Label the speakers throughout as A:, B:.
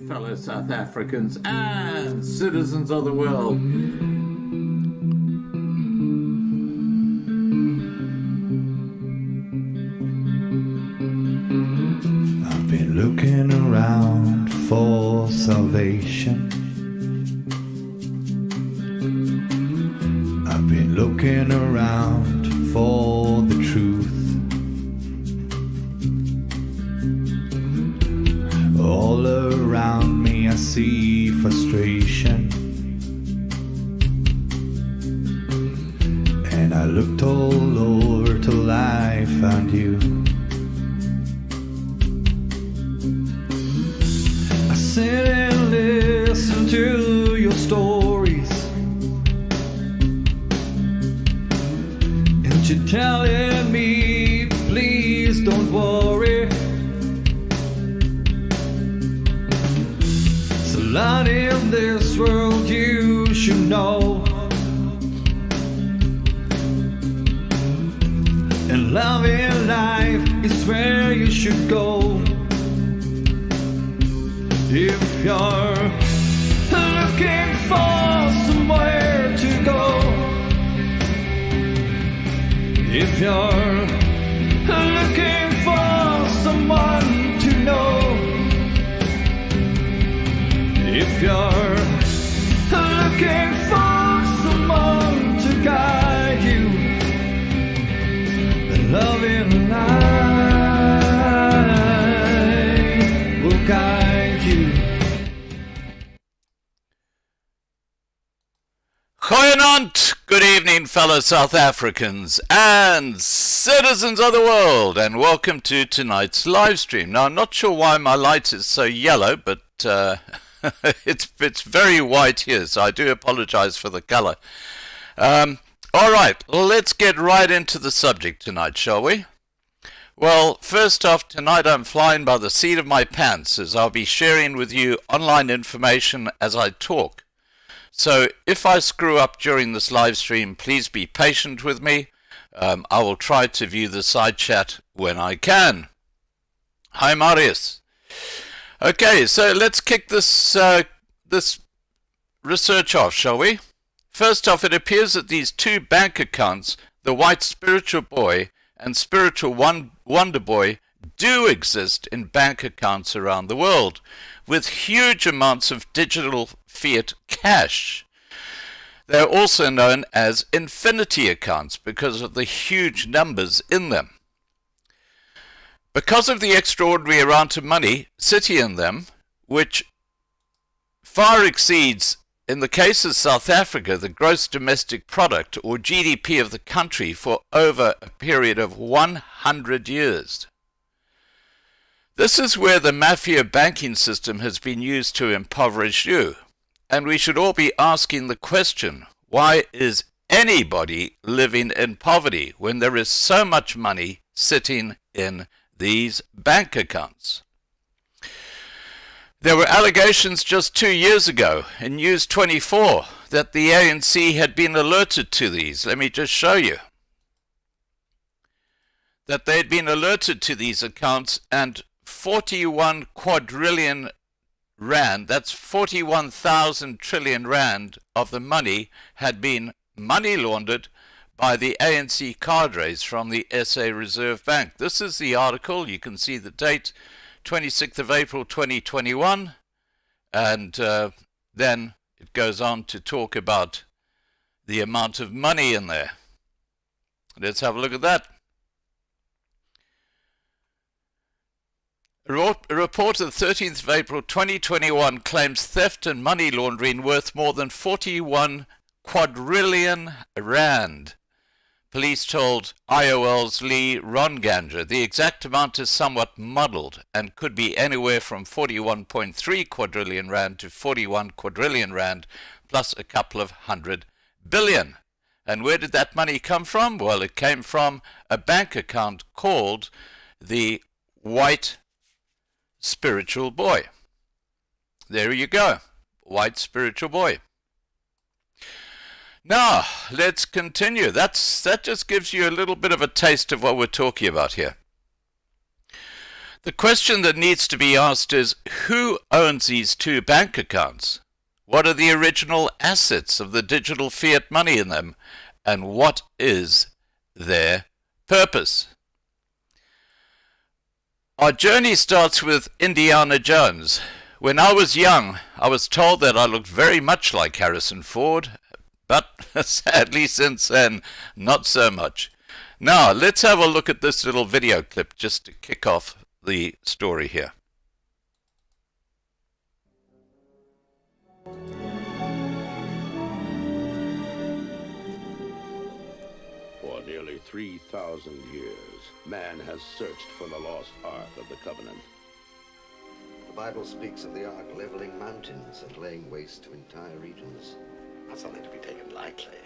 A: me, fellow South Africans and citizens of the world.
B: I've been looking around for salvation. I've been looking around for the truth. All around me I see frustration, and I looked all over till I found you. I sit and listen to your stories, and you're telling me, please don't worry. So lot in this world you should know, and love in life is where you should go. If you're looking for somewhere to go, if you're looking for someone to know, if you're looking for someone to guide you, then love in life will guide you.
C: Goeienaand, good evening fellow South Africans and citizens of the world, and welcome to tonight's live stream. Now I'm not sure why my light is so yellow, but it's very white here, so I do apologize for the color. All right, let's get right into the subject tonight, shall we? Well, first off, tonight I'm flying by the seat of my pants, as I'll be sharing with you online information as I talk. So if I screw up during this live stream, please be patient with me. I will try to view the side chat when I can. Hi Marius. Okay, so let's kick this research off, shall we? First off, it appears that these two bank accounts, the White Spiritual Boy and Spiritual Wonder Boy, do exist in bank accounts around the world, with huge amounts of digital fiat cash. They are also known as infinity accounts because of the huge numbers in them. Because of the extraordinary amount of money sitting in them, which far exceeds, in the case of South Africa, the gross domestic product or GDP of the country for over a period of 100 years. This is where the mafia banking system has been used to impoverish you. And we should all be asking the question, why is anybody living in poverty when there is so much money sitting in these bank accounts? There were allegations just 2 years ago in News 24 that the ANC had been alerted to these. Let me just show you. That they had been alerted to these accounts, and 41 quadrillion rand, that's 41,000 trillion rand of the money, had been money laundered by the ANC cadres from the SA Reserve Bank. This is the article. You can see the date, 26th of April 2021, and then it goes on to talk about the amount of money in there. Let's have a look at that. A report of the 13th of April 2021 claims theft and money laundering worth more than 41 quadrillion rand. Police told IOL's Lee Ronganger the exact amount is somewhat muddled and could be anywhere from 41.3 quadrillion rand to 41 quadrillion rand, plus a couple of 100 billion. And where did that money come from? Well, it came from a bank account called the White Spiritual Boy. There you go, White Spiritual Boy. Now, let's continue. That just gives you a little bit of a taste of what we're talking about here. The question that needs to be asked is, who owns these two bank accounts? What are the original assets of the digital fiat money in them? And what is their purpose? Our journey starts with Indiana Jones. When I was young, I was told that I looked very much like Harrison Ford, but sadly since then, not so much. Now, let's have a look at this little video clip just to kick off the story here.
D: For nearly 3,000 years, man has searched for the lost Ark of the Covenant.
E: The Bible speaks of the Ark leveling mountains and laying waste to entire regions. Not something to be taken lightly.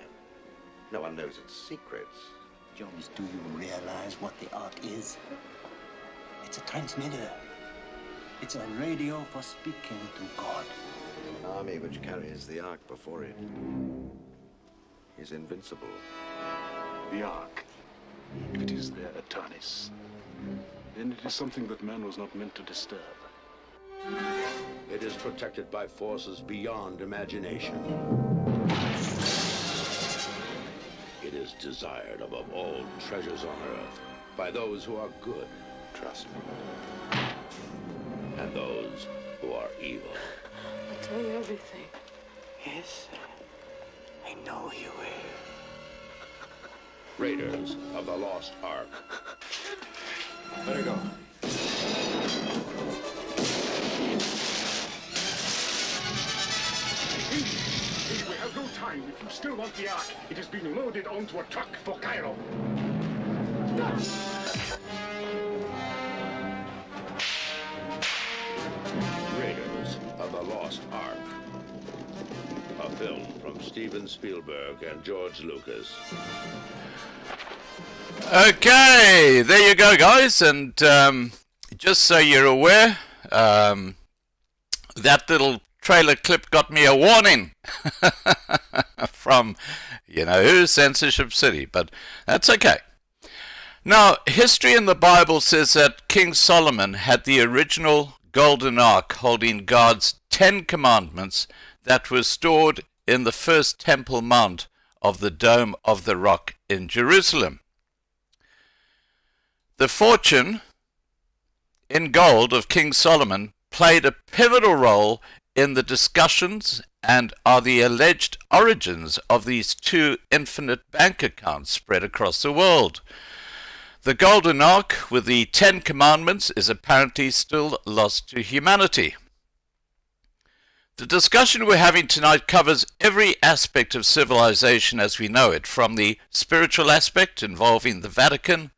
E: No one knows its secrets.
F: Jones, do you realize what the Ark is? It's a transmitter. It's a radio for speaking to God.
E: An army which carries the Ark before it is invincible.
G: The Ark, if it is their Eternis, then it is something that man was not meant to disturb.
D: It is protected by forces beyond imagination. It is desired above all treasures on earth by those who are good, trust me, and those who are evil.
H: I'll tell you everything.
F: Yes, I know you will.
D: Raiders of the Lost Ark.
E: Let her go.
G: We have no time. If you still want the Ark, it has been loaded onto a truck for Cairo.
D: Raiders of the Lost Ark. A film from Steven Spielberg and George Lucas.
C: Okay, there you go, guys. And just so you're aware, that little trailer clip got me a warning from, you know who, Censorship City, but that's okay. Now, history in the Bible says that King Solomon had the original golden ark holding God's 10 commandments that were stored in the first Temple Mount of the Dome of the Rock in Jerusalem. The fortune in gold of King Solomon played a pivotal role in the discussions and are the alleged origins of these two infinite bank accounts spread across the world. The Golden Ark with the 10 Commandments is apparently still lost to humanity. The discussion we're having tonight covers every aspect of civilization as we know it, from the spiritual aspect involving the Vatican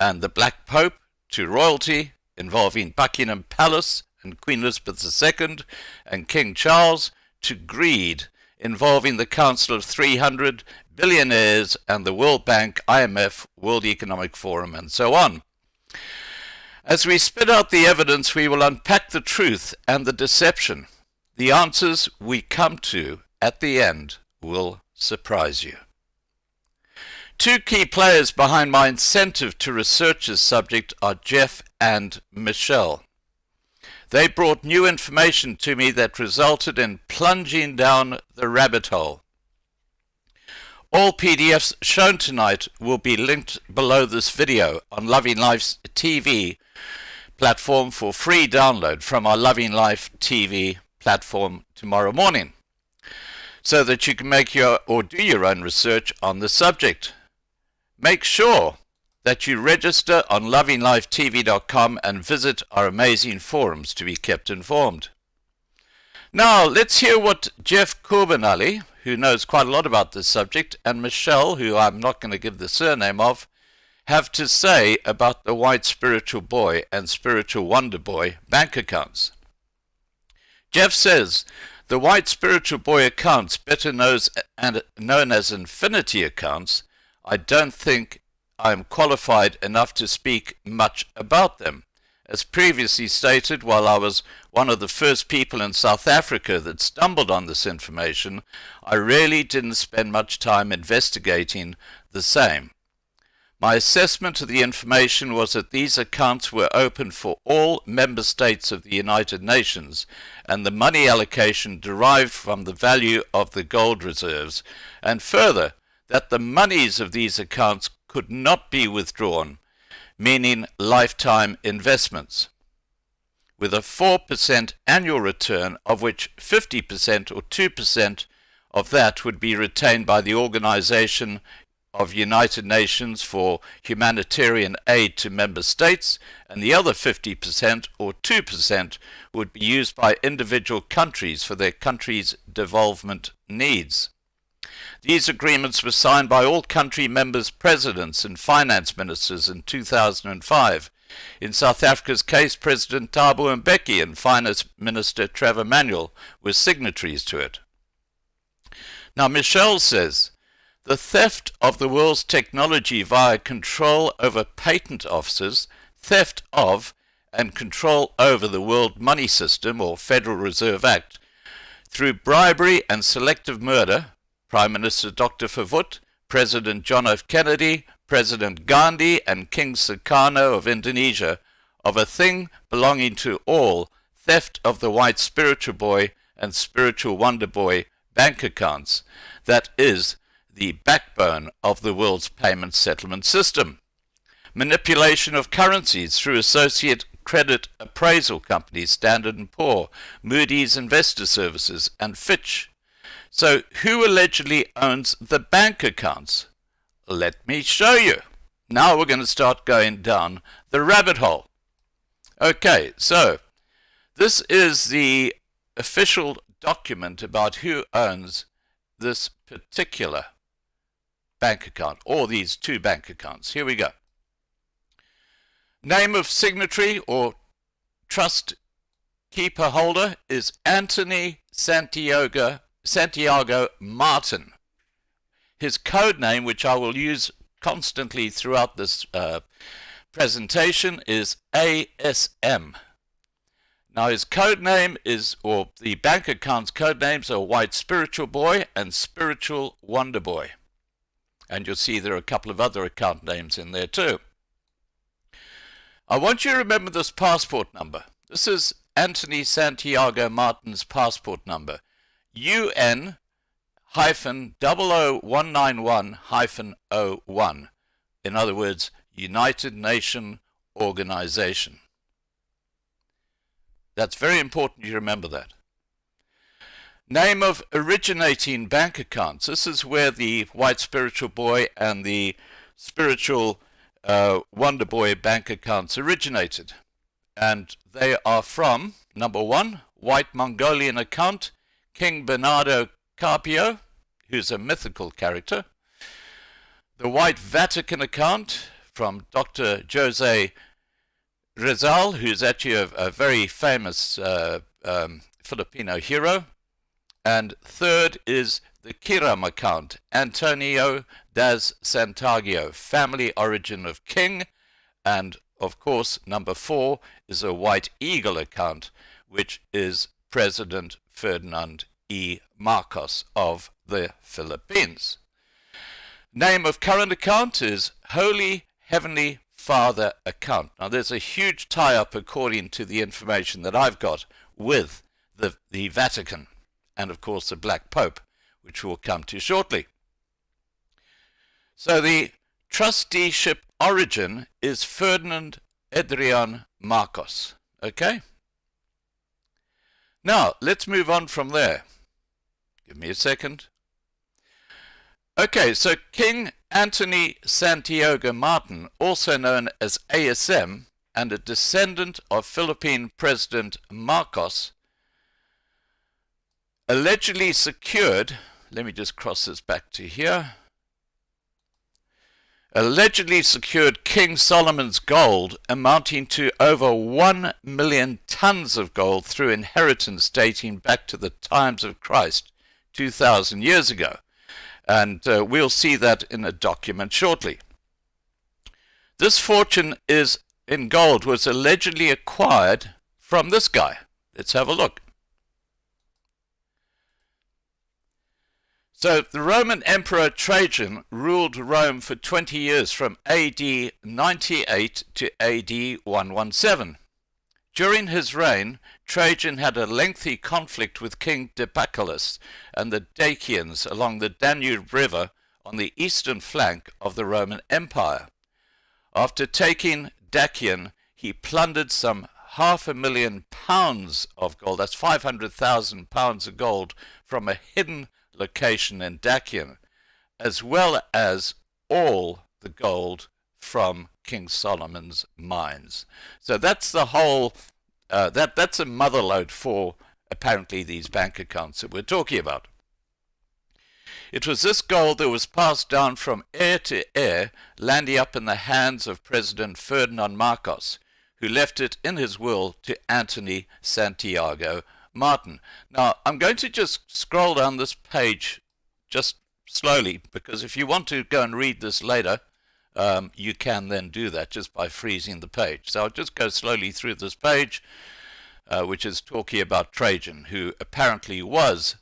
C: and the Black Pope, to royalty involving Buckingham Palace and Queen Elizabeth II and King Charles, to greed involving the Council of 300 billionaires and the World Bank, IMF, World Economic Forum, and so on. As we spit out the evidence, we will unpack the truth and the deception. The answers we come to at the end will surprise you. Two key players behind my incentive to research this subject are Jeff and Michelle. They brought new information to me that resulted in plunging down the rabbit hole. All PDFs shown tonight will be linked below this video on Loving Life's TV platform for free download from our Loving Life TV platform tomorrow morning, so that you can make your or do your own research on the subject. Make sure that you register on lovinglifetv.com and visit our amazing forums to be kept informed. Now, let's hear what Jeff Corbinelli, who knows quite a lot about this subject, and Michelle, who I'm not going to give the surname of, have to say about the White Spiritual Boy and Spiritual Wonder Boy bank accounts. Jeff says, the White Spiritual Boy accounts, better known as Infinity accounts, I don't think I am qualified enough to speak much about them. As previously stated, while I was one of the first people in South Africa that stumbled on this information, I really didn't spend much time investigating the same. My assessment of the information was that these accounts were open for all member states of the United Nations, and the money allocation derived from the value of the gold reserves, and further, that the monies of these accounts could not be withdrawn, meaning lifetime investments, with a 4% annual return, of which 50% or 2% of that would be retained by the Organization of United Nations for humanitarian aid to member states, and the other 50% or 2% would be used by individual countries for their country's development needs. These agreements were signed by all country members' presidents and finance ministers in 2005. In South Africa's case, President Thabo Mbeki and Finance Minister Trevor Manuel were signatories to it. Now, Michelle says, the theft of the world's technology via control over patent offices, theft of and control over the world money system or Federal Reserve Act, through bribery and selective murder, Prime Minister Dr. Verwoerd, President John F. Kennedy, President Gandhi and King Sukarno of Indonesia, of a thing belonging to all, theft of the white spiritual boy and spiritual wonder boy bank accounts, that is the backbone of the world's payment settlement system. Manipulation of currencies through associate credit appraisal companies Standard & Poor, Moody's Investor Services, and Fitch. So who allegedly owns the bank accounts? Let me show you. Now we're going to start going down the rabbit hole. Okay, so this is the official document about who owns this particular bank account, or these two bank accounts. Here we go. Name of signatory or trust keeper holder is Anthony Santiago Martin. His code name, which I will use constantly throughout this presentation, is ASM. Now his code name is, or the bank account's code names are White Spiritual Boy and Spiritual Wonder Boy. And you'll see there are a couple of other account names in there too. I want you to remember this passport number. This is Anthony Santiago Martin's passport number. UN-00191-01. In other words, United Nations Organization. That's very important you remember that. Name of originating bank accounts. This is where the White Spiritual Boy and the Spiritual Wonder Boy bank accounts originated. And they are from, number one, White Mongolian account, King Bernardo Carpio, who's a mythical character. The White Vatican account from Dr. Jose Rizal, who's actually a very famous Filipino hero. And third is the Kiram account, Antonio das Santagio, family origin of king. And of course, number 4 is a White Eagle account, which is President Ferdinand E. Marcos of the Philippines. Name of current account is Holy Heavenly Father account. Now there's a huge tie-up, according to the information that I've got, with the Vatican and of course the Black Pope, which we'll come to shortly. So the trusteeship origin is Ferdinand Adrian Marcos. Okay? Now, let's move on from there. Give me a second. Okay, so King Anthony Santiago Martin, also known as ASM, and a descendant of Philippine President Marcos, allegedly secured, let me just cross this back to here, allegedly secured King Solomon's gold amounting to over 1 million tons of gold through inheritance dating back to the times of Christ, 2,000 years ago. And we'll see that in a document shortly. This fortune in gold was allegedly acquired from this guy. Let's have a look. So the Roman Emperor Trajan ruled Rome for 20 years from AD 98 to AD 117. During his reign, Trajan had a lengthy conflict with King Depacalus and the Dacians along the Danube River on the eastern flank of the Roman Empire. After taking Dacian, he plundered some £500,000 of gold, that's 500,000 pounds of gold, from a hidden location in Dacian, as well as all the gold from King Solomon's mines. So that's the whole, that's a motherlode for apparently these bank accounts that we're talking about. It was this gold that was passed down from heir to heir, landing up in the hands of President Ferdinand Marcos, who left it in his will to Anthony Santiago Martin. Now, I'm going to just scroll down this page just slowly, because if you want to go and read this later, you can then do that just by freezing the page. So I'll just go slowly through this page, which is talking about Trajan, who apparently was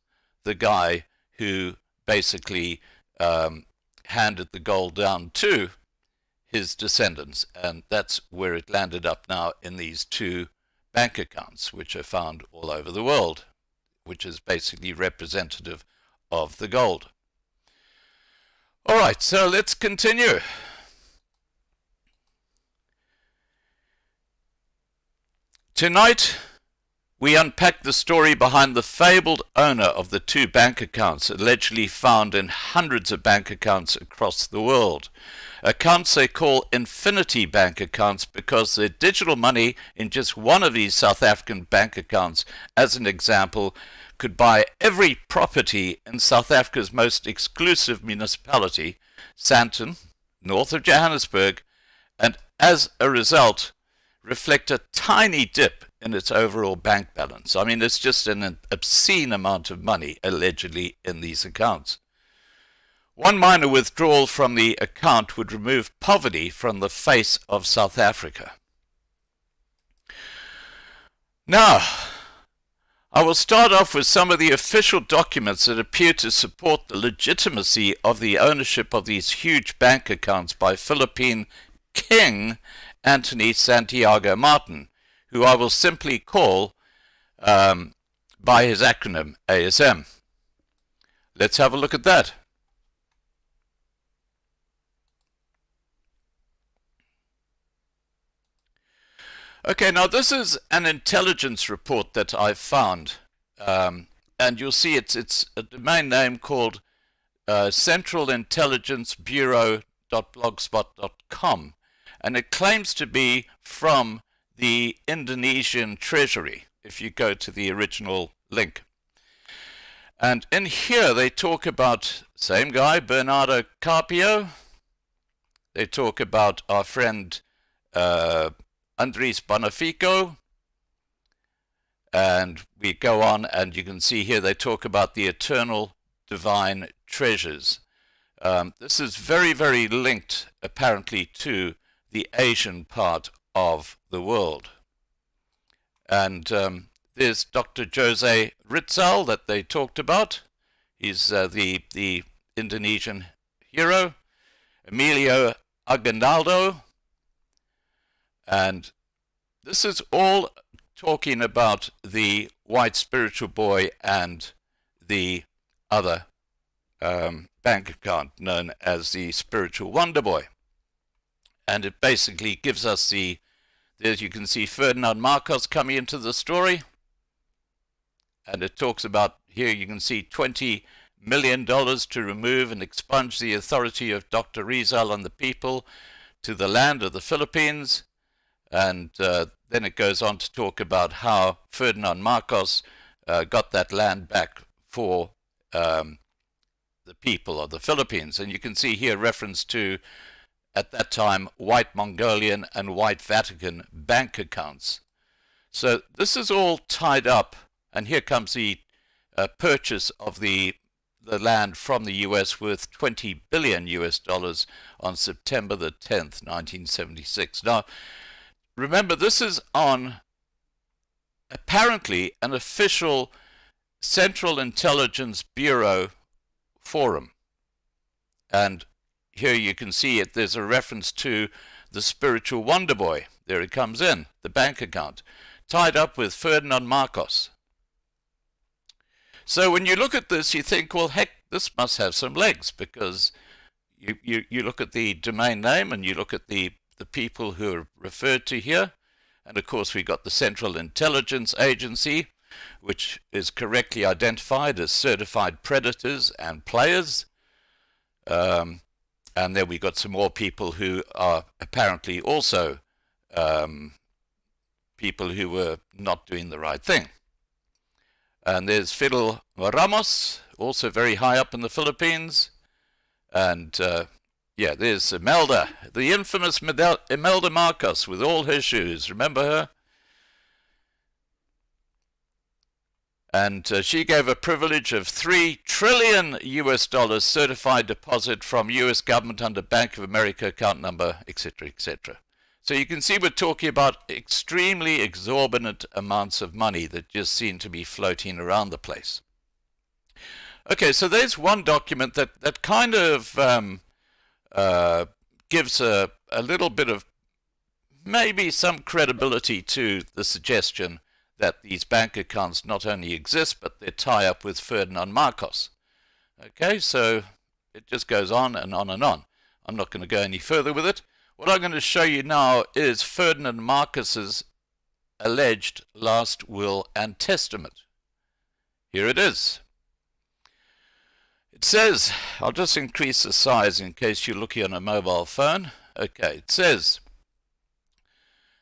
C: the guy who basically handed the gold down to his descendants, and that's where it landed up now in these two bank accounts, which are found all over the world, which is basically representative of the gold. All right, so let's continue. Tonight, we unpack the story behind the fabled owner of the two bank accounts allegedly found in hundreds of bank accounts across the world. Accounts they call infinity bank accounts because the digital money in just one of these South African bank accounts, as an example, could buy every property in South Africa's most exclusive municipality, Sandton, north of Johannesburg, and as a result, reflect a tiny dip in its overall bank balance. I mean, it's just an obscene amount of money allegedly in these accounts. One minor withdrawal from the account would remove poverty from the face of South Africa. Now, I will start off with some of the official documents that appear to support the legitimacy of the ownership of these huge bank accounts by Philippine King Anthony Santiago Martin, who I will simply call by his acronym ASM. Let's have a look at that. Okay, now this is an intelligence report that I've found, and you'll see it's a domain name called centralintelligencebureau.blogspot.com, and it claims to be from the Indonesian Treasury, if you go to the original link. And in here they talk about, same guy, Bernardo Carpio. They talk about our friend Andres Bonifico, and we go on, and you can see here they talk about the eternal divine treasures. This is very, very linked, apparently, to the Asian part of the world. And there's Dr. Jose Rizal that they talked about. He's the Indonesian hero. Emilio Aguinaldo. And this is all talking about the white spiritual boy and the other bank account known as the spiritual wonder boy. And it basically gives us there you can see Ferdinand Marcos coming into the story. And it talks about, here you can see $20 million to remove and expunge the authority of Dr. Rizal and the people to the land of the Philippines. And then it goes on to talk about how Ferdinand Marcos got that land back for the people of the Philippines. And you can see here reference to, at that time, white Mongolian and white Vatican bank accounts. So this is all tied up, and here comes the purchase of the land from the US worth $20 billion on September the 10th, 1976. Now, remember, this is on apparently an official Central Intelligence Bureau Forum. And here you can see it, there's a reference to the spiritual wonder boy. There it comes in, the bank account, tied up with Ferdinand Marcos. So when you look at this, you think, well, heck, this must have some legs, because you look at the domain name and you look at the people who are referred to here. And of course, we got the Central Intelligence Agency, which is correctly identified as certified predators and players. And then we got some more people who are apparently also people who were not doing the right thing. And there's Fidel Ramos, also very high up in the Philippines. And yeah, there's Imelda, the infamous Imelda Marcos with all her shoes. Remember her? And she gave a privilege of $3 trillion certified deposit from U.S. government under Bank of America account number, etc., etc. So you can see we're talking about extremely exorbitant amounts of money that just seem to be floating around the place. Okay, so there's one document that kind of gives a little bit of maybe some credibility to the suggestion that these bank accounts not only exist, but they tie up with Ferdinand Marcos. Okay, so it just goes on and on and on. I'm not going to go any further with it. What I'm going to show you now is Ferdinand Marcos's alleged last will and testament. Here it is. It says, I'll just increase the size in case you're looking on a mobile phone. Okay, it says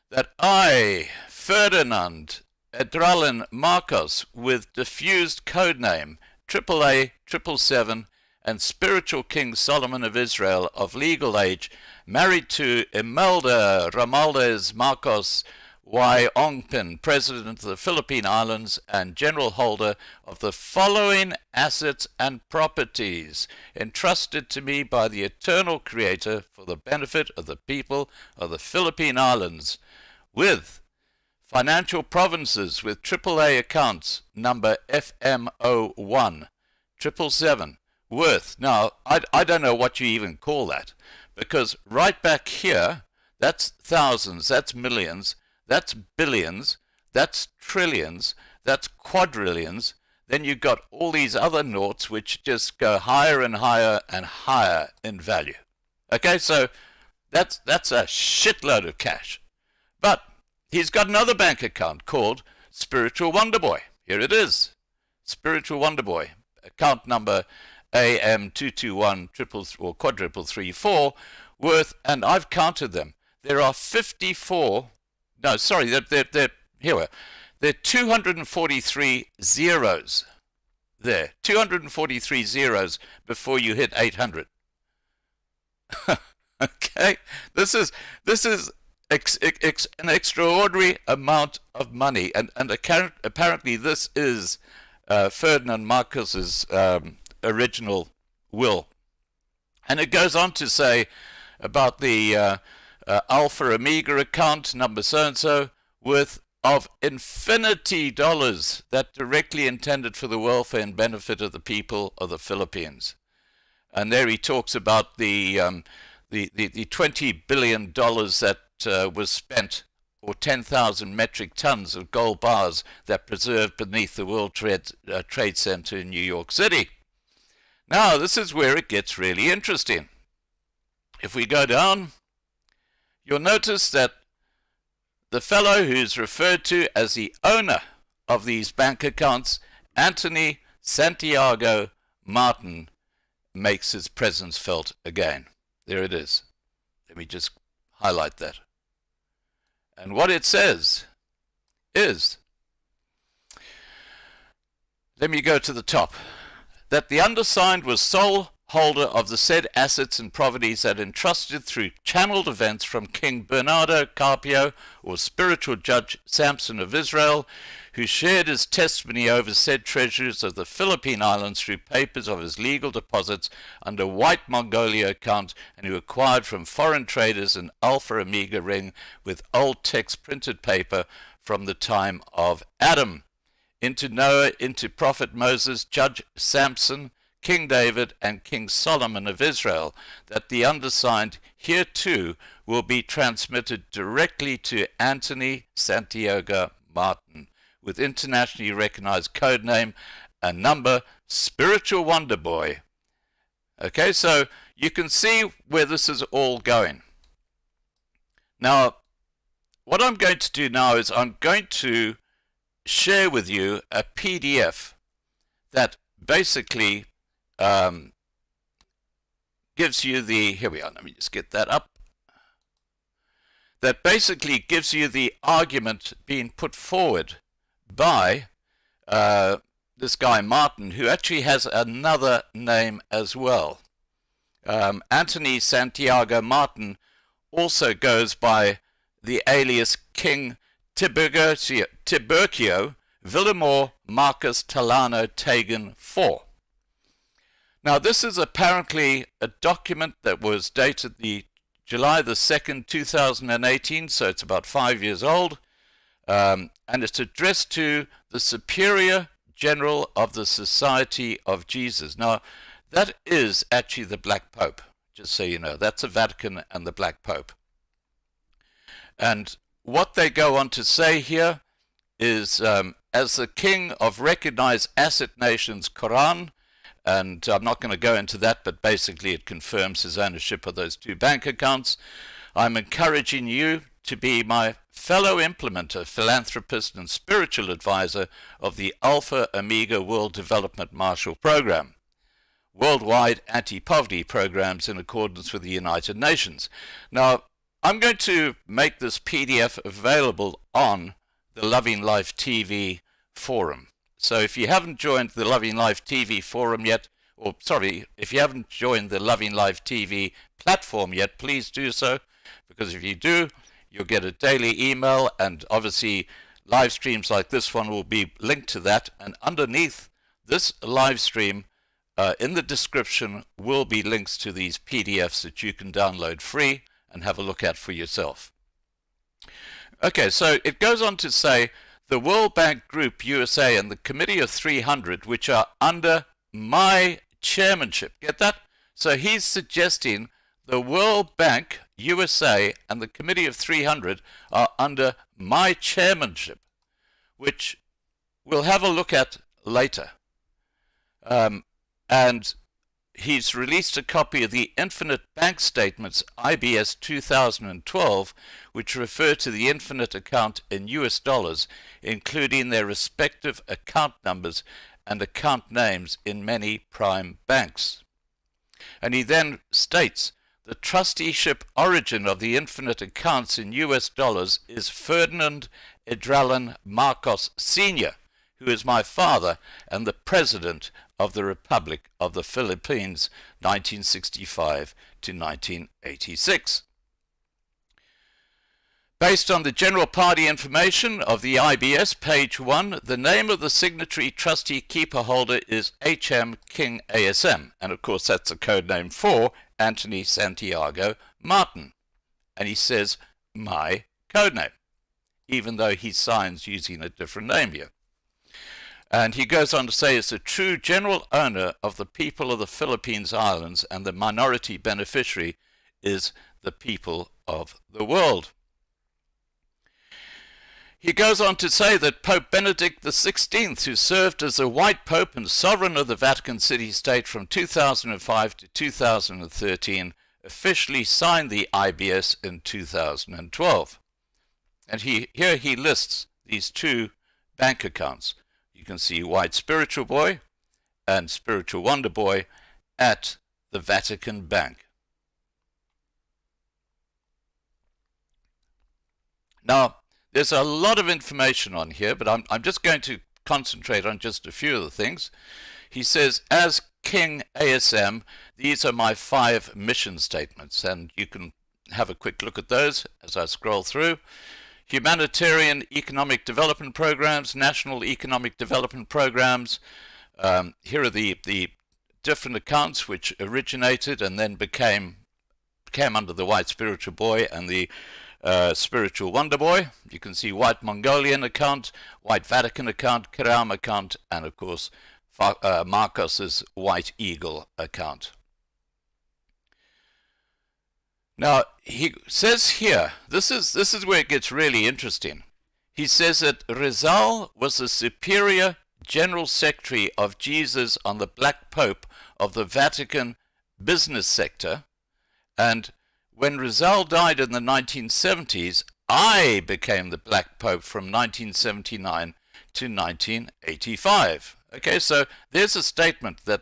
C: that I, Ferdinand Adralin Marcos, with diffused codename AAA 777 and spiritual King Solomon of Israel of legal age, married to Imelda Ramaldez Marcos Y. Ongpin, President of the Philippine Islands and general holder of the following assets and properties entrusted to me by the Eternal Creator for the benefit of the people of the Philippine Islands, with financial provinces with AAA accounts number FMO1 777 worth. Now, I don't know what you even call that, because right back here, that's thousands, that's millions, that's billions, that's trillions, that's quadrillions. Then you've got all these other noughts which just go higher and higher and higher in value. Okay, so that's a shitload of cash. But he's got another bank account called Spiritual Wonder Boy. Here it is. Spiritual Wonder Boy. Account number AM221 or quadruple 34 worth, and I've counted them. There are 54. No, sorry, they're here. There are 243 zeros there. 243 zeros before you hit 800. Okay, this is an extraordinary amount of money, and apparently this is Ferdinand Marcos's original will. And it goes on to say about the Alpha Omega account number so-and-so worth of infinity dollars that directly intended for the welfare and benefit of the people of the Philippines. And there he talks about the $20 billion that was spent, or 10,000 metric tons of gold bars that preserved beneath the World Trade Center in New York City. Now, this is where it gets really interesting. If we go down, you'll notice that the fellow who's referred to as the owner of these bank accounts, Anthony Santiago Martin, makes his presence felt again. There it is. Let me just highlight that. And what it says is, let me go to the top, that the undersigned was sole holder of the said assets and properties that entrusted through channeled events from King Bernardo Carpio, or spiritual judge Samson of Israel, who shared his testimony over said treasures of the Philippine Islands through papers of his legal deposits under White Mongolia account, and who acquired from foreign traders an Alpha Omega ring with old text printed paper from the time of Adam. Into Noah, into Prophet Moses, Judge Samson, King David and King Solomon of Israel, that the undersigned here too will be transmitted directly to Anthony Santiago Martin with internationally recognized code name and number Spiritual Wonder Boy. Okay, so you can see where this is all going. Now, what I'm going to do now is I'm going to share with you a PDF that basically gives you the, here we are, let me just get that up, that basically gives you the argument being put forward by this guy Martin, who actually has another name as well. Anthony Santiago Martin also goes by the alias King Tiburcio Villamor Marcus Talano Tegan IV. Now, this is apparently a document that was dated the July the 2nd, 2018, so it's about 5 years old, and it's addressed to the Superior General of the Society of Jesus. Now, that is actually the Black Pope, just so you know. That's the Vatican and the Black Pope. And what they go on to say here is, as the king of recognized asset nations Quran, and I'm not going to go into that, but basically it confirms his ownership of those 2 bank accounts, I'm encouraging you to be my fellow implementer, philanthropist, and spiritual advisor of the Alpha Omega World Development Marshall Program, worldwide anti-poverty programs in accordance with the United Nations. Now, I'm going to make this PDF available on the Loving Life TV forum. So if you haven't joined the Loving Life TV forum yet, or sorry, if you haven't joined the Loving Life TV platform yet, please do so, because if you do, you'll get a daily email, and obviously live streams like this one will be linked to that, and underneath this live stream, in the description, will be links to these PDFs that you can download free and have a look at for yourself. Okay, so it goes on to say, the World Bank Group USA and the Committee of 300, which are under my chairmanship. Get that? So he's suggesting the World Bank USA and the Committee of 300 are under my chairmanship, which we'll have a look at later. And he's released a copy of the Infinite Bank Statements, IBS 2012, which refer to the Infinite account in US dollars, including their respective account numbers and account names in many prime banks. And he then states, the trusteeship origin of the Infinite accounts in US dollars is Ferdinand Edralin Marcos Sr., who is my father and the President of the Republic of the Philippines, 1965 to 1986. Based on the general party information of the IBS, page 1, the name of the signatory trustee keeper holder is HM King ASM, and of course that's a code name for Anthony Santiago Martin. And he says, my code name, even though he signs using a different name here. And he goes on to say it's a true general owner of the people of the Philippines Islands, and the minority beneficiary is the people of the world. He goes on to say that Pope Benedict XVI, who served as the White Pope and Sovereign of the Vatican City-State from 2005 to 2013, officially signed the IBS in 2012. And here he lists these 2 bank accounts. You can see White Spiritual Boy and Spiritual Wonder Boy at the Vatican Bank. Now, there's a lot of information on here, but I'm just going to concentrate on just a few of the things. He says, as King ASM, these are my 5 mission statements, and you can have a quick look at those as I scroll through. Humanitarian economic development programs, national economic development programs. Here are the different accounts which originated and then became under the White Spiritual Boy and the Spiritual Wonder Boy. You can see White Mongolian account, White Vatican account, Kiram account, and of course Marcos's White Eagle account. Now, he says here, this is where it gets really interesting. He says that Rizal was the superior general secretary of Jesus on the Black Pope of the Vatican business sector, and when Rizal died in the 1970s, I became the Black Pope from 1979 to 1985. Okay, so there's a statement that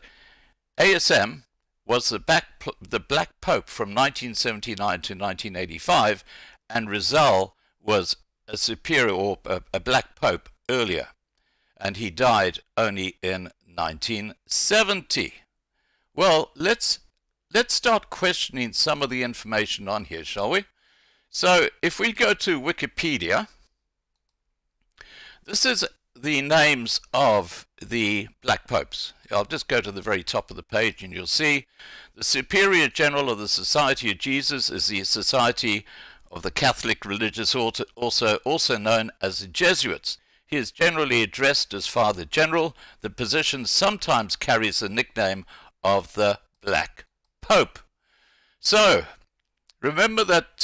C: ASM was the Black Pope from 1979 to 1985, and Rizal was a superior or a Black Pope earlier, and he died only in 1970. Well, let's start questioning some of the information on here, shall we? So if we go to Wikipedia, this is the names of the Black Popes. I'll just go to the very top of the page and you'll see the Superior General of the Society of Jesus is the Society of the Catholic Religious Order, also known as the Jesuits. He is generally addressed as Father General. The position sometimes carries the nickname of the Black Pope. So, remember that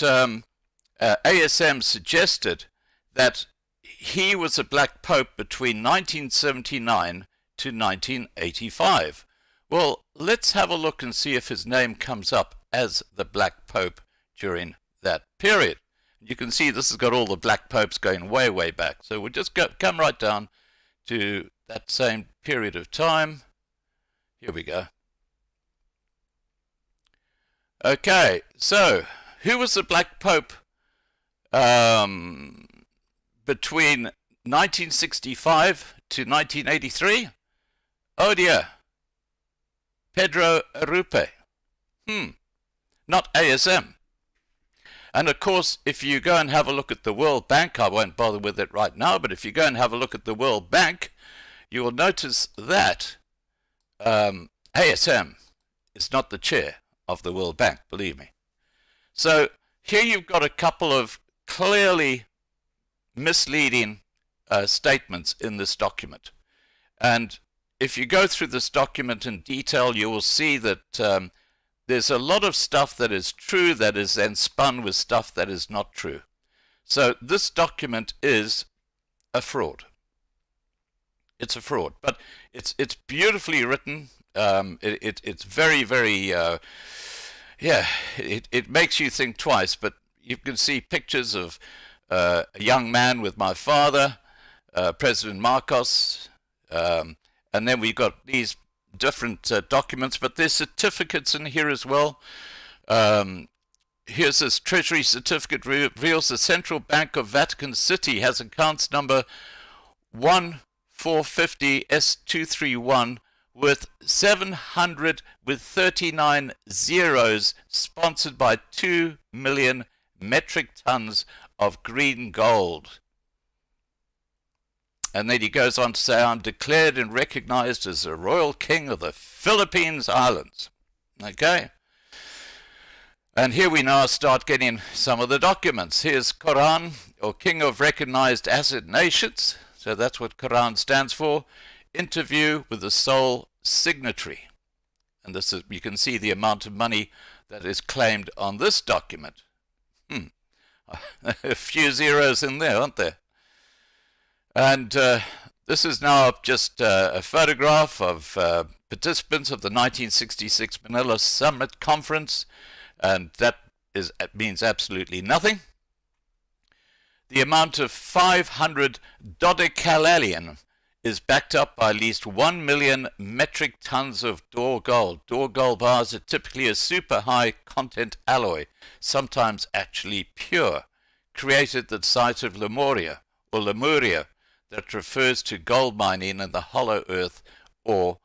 C: ASM suggested that he was a Black Pope between 1979 to 1985. Well, let's have a look and see if his name comes up as the Black Pope during that period. You can see this has got all the Black Popes going way, way back. So we'll just come right down to that same period of time. Here we go. Okay, so who was the Black Pope between 1965 to 1983? Oh dear, Pedro Arrupe. Not ASM. And of course, if you go and have a look at the World Bank, I won't bother with it right now, but if you go and have a look at the World Bank, you will notice that ASM is not the chair of the World Bank, believe me. So here you've got a couple of clearly misleading statements in this document. And if you go through this document in detail, you will see that there's a lot of stuff that is true that is then spun with stuff that is not true. So this document is a fraud. It's a fraud, but it's beautifully written. It's very, very, it makes you think twice, but you can see pictures of a young man with my father, President Marcos, and then we've got these different documents, but there's certificates in here as well. Here's this Treasury certificate reveals the Central Bank of Vatican City has accounts number 1450 S231 with 700 with 39 zeros, sponsored by 2 million metric tons of green gold. And then he goes on to say, I'm declared and recognized as the Royal King of the Philippines Islands. Okay. And here we now start getting some of the documents. Here's Quran, or King of Recognized Asset Nations. So that's what Quran stands for. Interview with the sole signatory. And this is, you can see the amount of money that is claimed on this document. A few zeros in there, aren't there? And this is now just a photograph of participants of the 1966 Manila Summit Conference, and that means absolutely nothing. The amount of 500 dodecalalion is backed up by at least 1 million metric tons of Dor gold. Dor gold bars are typically a super high content alloy, sometimes actually pure, created at the site of Lemuria, or Lemuria, that refers to gold mining in the hollow earth or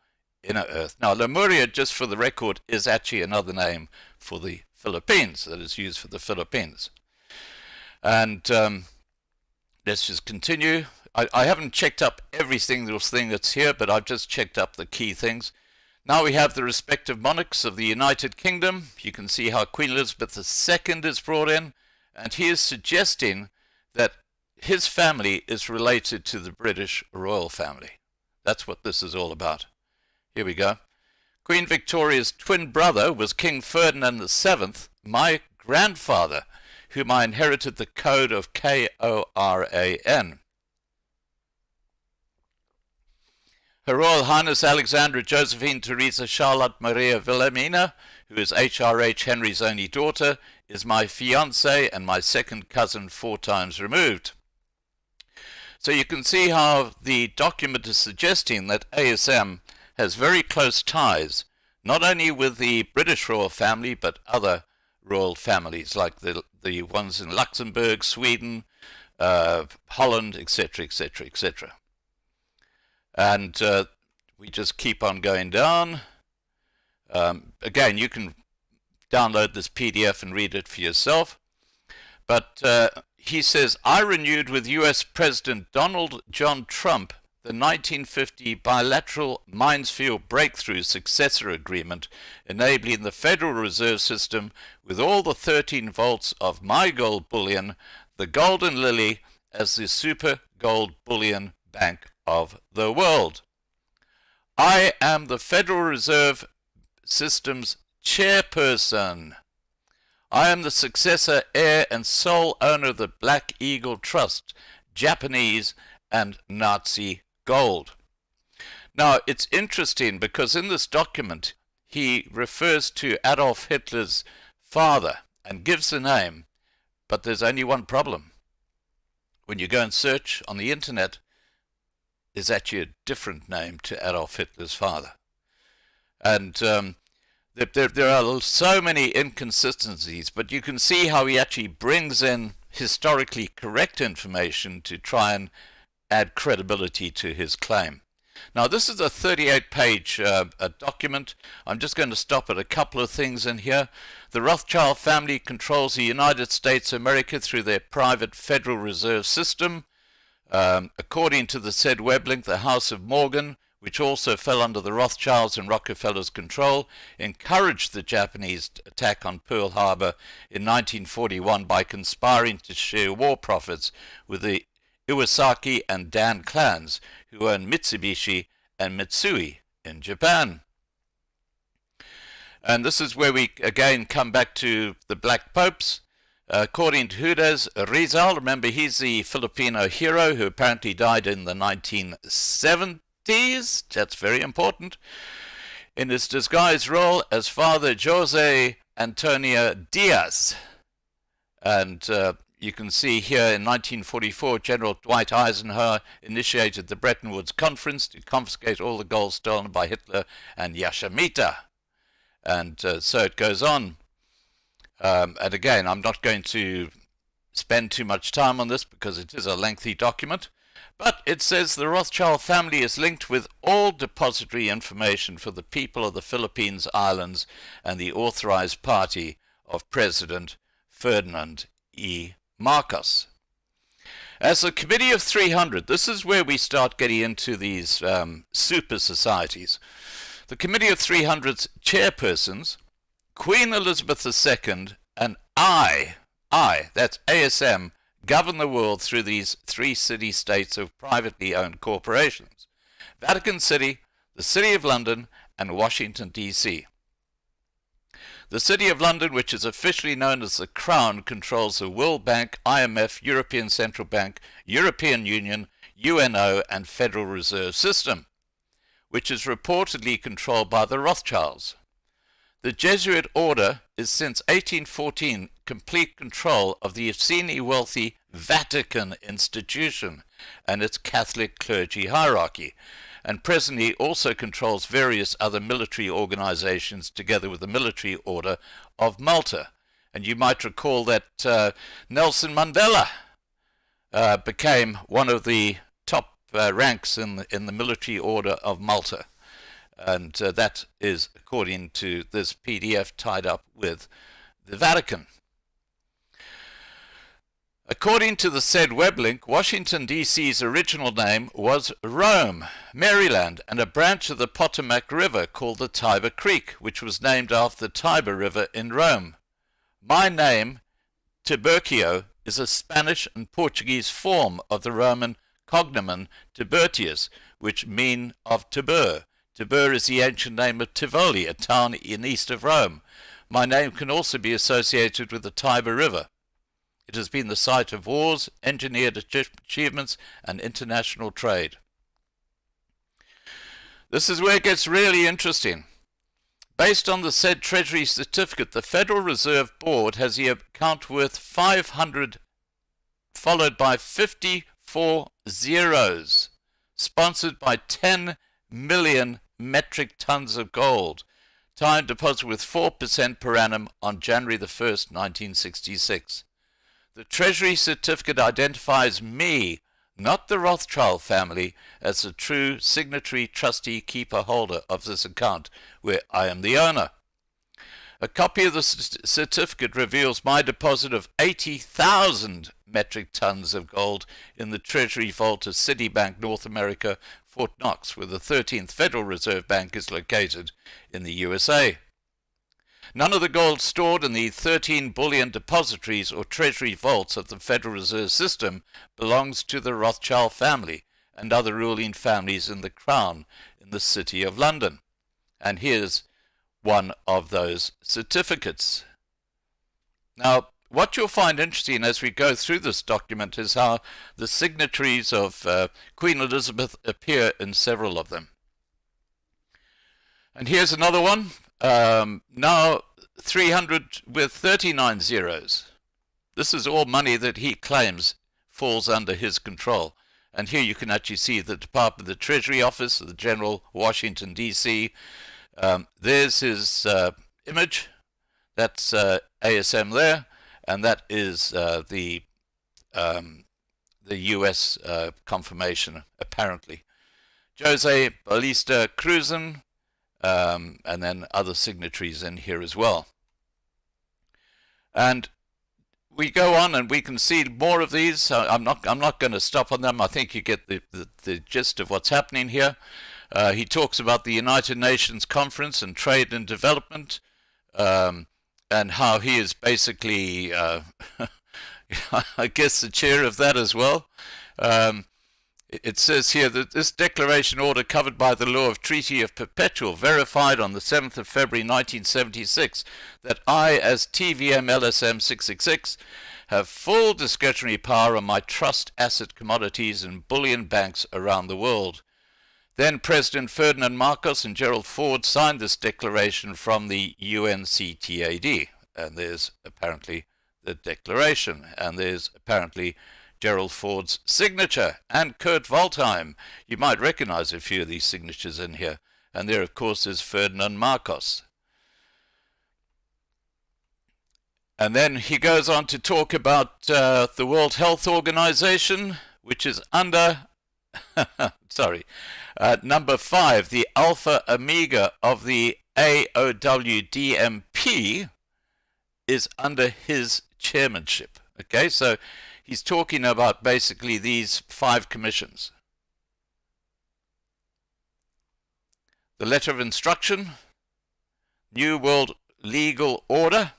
C: inner earth. Now, Lemuria, just for the record, is actually another name for the Philippines, that is used for the Philippines. And let's just continue. I haven't checked up every single thing that's here, but I've just checked up the key things. Now we have the respective monarchs of the United Kingdom. You can see how Queen Elizabeth II is brought in, and he is suggesting that his family is related to the British royal family. That's what this is all about. Here we go. Queen Victoria's twin brother was King Ferdinand VII, my grandfather, whom I inherited the code of Koran. Her Royal Highness Alexandra Josephine Teresa Charlotte Maria Wilhelmina, who is HRH Henry's only daughter, is my fiancée and my second cousin 4 times removed. So you can see how the document is suggesting that ASM has very close ties, not only with the British royal family, but other royal families, like the ones in Luxembourg, Sweden, Holland, etc., etc., etc. And we just keep on going down. Again, you can download this PDF and read it for yourself. But he says, I renewed with US President Donald John Trump the 1950 bilateral Minesfield Breakthrough Successor Agreement, enabling the Federal Reserve System with all the 13 volts of my gold bullion, the Golden Lily, as the super gold bullion bank of the world. I am the Federal Reserve System's chairperson. I am the successor, heir, and sole owner of the Black Eagle Trust, Japanese and Nazi gold. Now, it's interesting because in this document, he refers to Adolf Hitler's father and gives the name, but there's only one problem. When you go and search on the internet, there's actually a different name to Adolf Hitler's father. And there are so many inconsistencies, but you can see how he actually brings in historically correct information to try and add credibility to his claim. Now, this is a 38-page document. I'm just going to stop at a couple of things in here. The Rothschild family controls the United States of America through their private Federal Reserve System. According to the said web link, the House of Morgan, which also fell under the Rothschilds and Rockefeller's control, encouraged the Japanese attack on Pearl Harbor in 1941 by conspiring to share war profits with the Iwasaki and Dan clans, who owned Mitsubishi and Mitsui in Japan. And this is where we again come back to the Black Popes. According to Judas Rizal, remember he's the Filipino hero who apparently died in the 1970s. That's very important. In his disguised role as Father Jose Antonio Diaz. And you can see here in 1944, General Dwight Eisenhower initiated the Bretton Woods Conference to confiscate all the gold stolen by Hitler and Yashamita. And so it goes on. And again, I'm not going to spend too much time on this because it is a lengthy document. But it says the Rothschild family is linked with all depository information for the people of the Philippines Islands and the authorized party of President Ferdinand E. Marcos. As a committee of 300, this is where we start getting into these super societies. The committee of 300's chairpersons, Queen Elizabeth II, and I, that's ASM, govern the world through these 3 city-states of privately owned corporations: Vatican City, the City of London, and Washington, D.C. The City of London, which is officially known as the Crown, controls the World Bank, IMF, European Central Bank, European Union, UNO, and Federal Reserve System, which is reportedly controlled by the Rothschilds. The Jesuit order is since 1814 complete control of the obscenely wealthy Vatican institution and its Catholic clergy hierarchy, and presently also controls various other military organizations together with the military order of Malta. And you might recall that Nelson Mandela became one of the top ranks in the military order of Malta. And that is according to this PDF tied up with the Vatican. According to the said web link, Washington, D.C.'s original name was Rome, Maryland, and a branch of the Potomac River called the Tiber Creek, which was named after the Tiber River in Rome. My name, Tiburcio, is a Spanish and Portuguese form of the Roman cognomen Tiburtius, which mean of Tibur. Tibur is the ancient name of Tivoli, a town in east of Rome. My name can also be associated with the Tiber River. It has been the site of wars, engineered achievements, and international trade. This is where it gets really interesting. Based on the said Treasury certificate, the Federal Reserve Board has the account worth 500, followed by 54 zeros, sponsored by 10 million metric tons of gold, time deposit with 4% per annum on January the 1st, 1966. The Treasury certificate identifies me, not the Rothschild family, as the true signatory, trustee, keeper, holder of this account, where I am the owner. A copy of the certificate reveals my deposit of 80,000 metric tons of gold in the Treasury vault of Citibank North America, Fort Knox, where the 13th Federal Reserve Bank is located in the USA. None of the gold stored in the 13 bullion depositories or treasury vaults of the Federal Reserve System belongs to the Rothschild family and other ruling families in the Crown in the City of London. And here's one of those certificates. Now, what you'll find interesting as we go through this document is how the signatories of Queen Elizabeth appear in several of them. And here's another one. Now 300 with 39 zeros. This is all money that he claims falls under his control. And here you can actually see the Department of the Treasury Office of the General, Washington, D.C. There's his image. That's ASM there. And that is the U.S. confirmation, apparently. Jose Balista Cruzan, and then other signatories in here as well. And we go on and we can see more of these. I'm not going to stop on them. I think you get the gist of what's happening here. He talks about the United Nations Conference and Trade and Development, and how he is basically, I guess, the chair of that as well. It says here that this declaration order covered by the law of Treaty of Perpetual verified on the 7th of February 1976 that I, as TVM LSM 666, have full discretionary power on my trust asset commodities and bullion banks around the world. Then President Ferdinand Marcos and Gerald Ford signed this declaration from the UNCTAD. And there's apparently the declaration. And there's apparently Gerald Ford's signature. And Kurt Waldheim. You might recognize a few of these signatures in here. And there, of course, is Ferdinand Marcos. And then he goes on to talk about the World Health Organization, which is under... number 5, the Alpha Omega of the AOWDMP is under his chairmanship. Okay, so he's talking about basically these 5 commissions. The Letter of Instruction, New World Legal Order.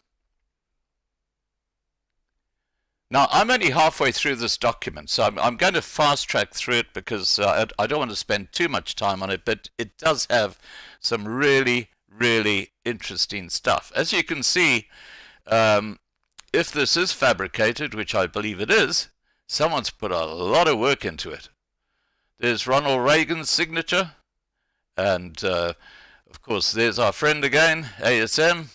C: Now, I'm only halfway through this document, so I'm going to fast-track through it because I don't want to spend too much time on it, but it does have some really, really interesting stuff. As you can see, if this is fabricated, which I believe it is, someone's put a lot of work into it. There's Ronald Reagan's signature, and, of course, there's our friend again, ASM.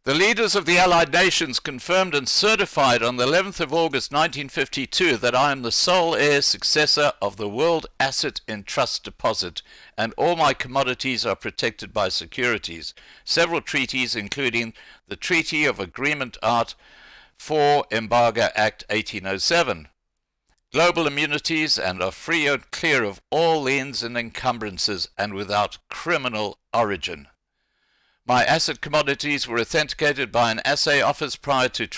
C: The leaders of the Allied Nations confirmed and certified on the 11th of August 1952 that I am the sole heir successor of the World Asset in Trust Deposit, and all my commodities are protected by securities. Several treaties, including the Treaty of Agreement Art 4 Embargo Act 1807. Global immunities and are free and clear of all liens and encumbrances and without criminal origin. My asset commodities were authenticated by an assay office prior to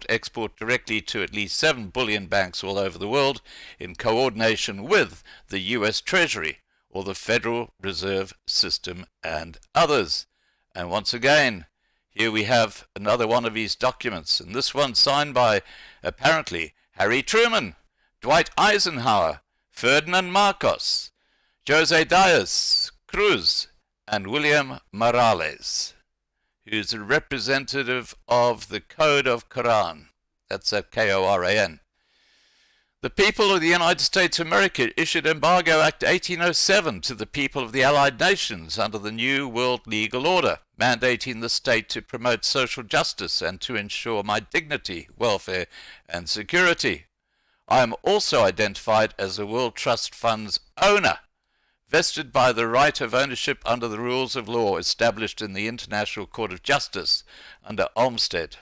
C: export directly to at least 7 bullion banks all over the world in coordination with the U.S. Treasury or the Federal Reserve System and others. And once again, here we have another one of his documents, and this one signed by, apparently, Harry Truman, Dwight Eisenhower, Ferdinand Marcos, Jose Diaz Cruz, and William Morales, who's a representative of the Code of Quran. That's a Koran. The people of the United States of America issued Embargo Act 1807 to the people of the Allied Nations under the New World Legal Order, mandating the state to promote social justice and to ensure my dignity, welfare, and security. I am also identified as the World Trust Fund's owner, vested by the right of ownership under the rules of law established in the International Court of Justice under Olmsted.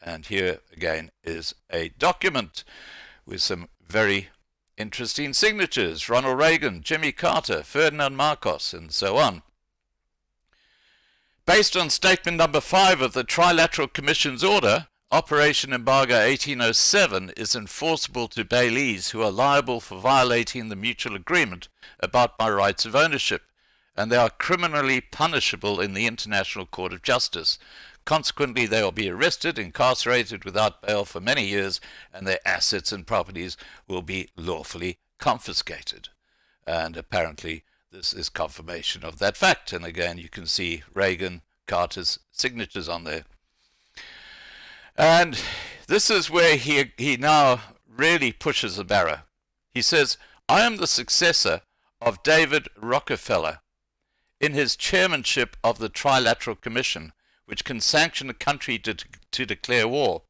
C: And here again is a document with some very interesting signatures: Ronald Reagan, Jimmy Carter, Ferdinand Marcos, and so on. Based on Statement Number 5 of the Trilateral Commission's order, Operation Embargo 1807 is enforceable to bailees who are liable for violating the mutual agreement about my rights of ownership, and they are criminally punishable in the International Court of Justice. Consequently, they will be arrested, incarcerated without bail for many years, and their assets and properties will be lawfully confiscated. And apparently this is confirmation of that fact. And again, you can see Reagan, Carter's signatures on there. And this is where he now really pushes the barrow. He says, I am the successor of David Rockefeller in his chairmanship of the Trilateral Commission, which can sanction a country to declare war.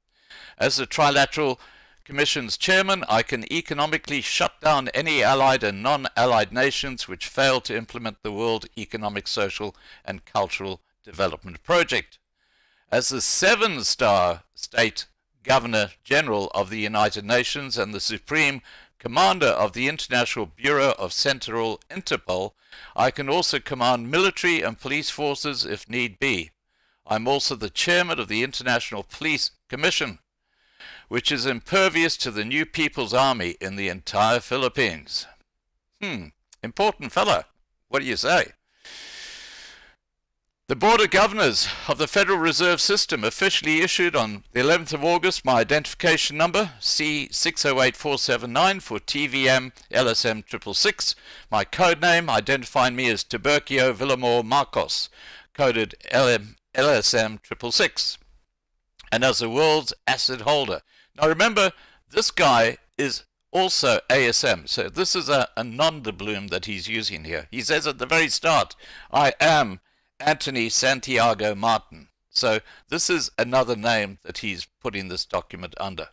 C: As the Trilateral Commission's chairman, I can economically shut down any allied and non-allied nations which fail to implement the World Economic, Social, and Cultural Development Project. As the 7-star state Governor General of the United Nations and the Supreme Commander of the International Bureau of Central Interpol, I can also command military and police forces if need be. I'm also the chairman of the International Police Commission, which is impervious to the new People's Army in the entire Philippines. Important fella. What do you say? The Board of Governors of the Federal Reserve System officially issued on the 11th of August my identification number, C608479 for TVM LSM 666, my code name identifying me as Tiburcio Villamor Marcos, coded LSM 666, and as the world's asset holder. Now remember, this guy is also ASM, so this is a non-doubloon that he's using here. He says at the very start, I am Anthony Santiago Martin. So this is another name that he's putting this document under.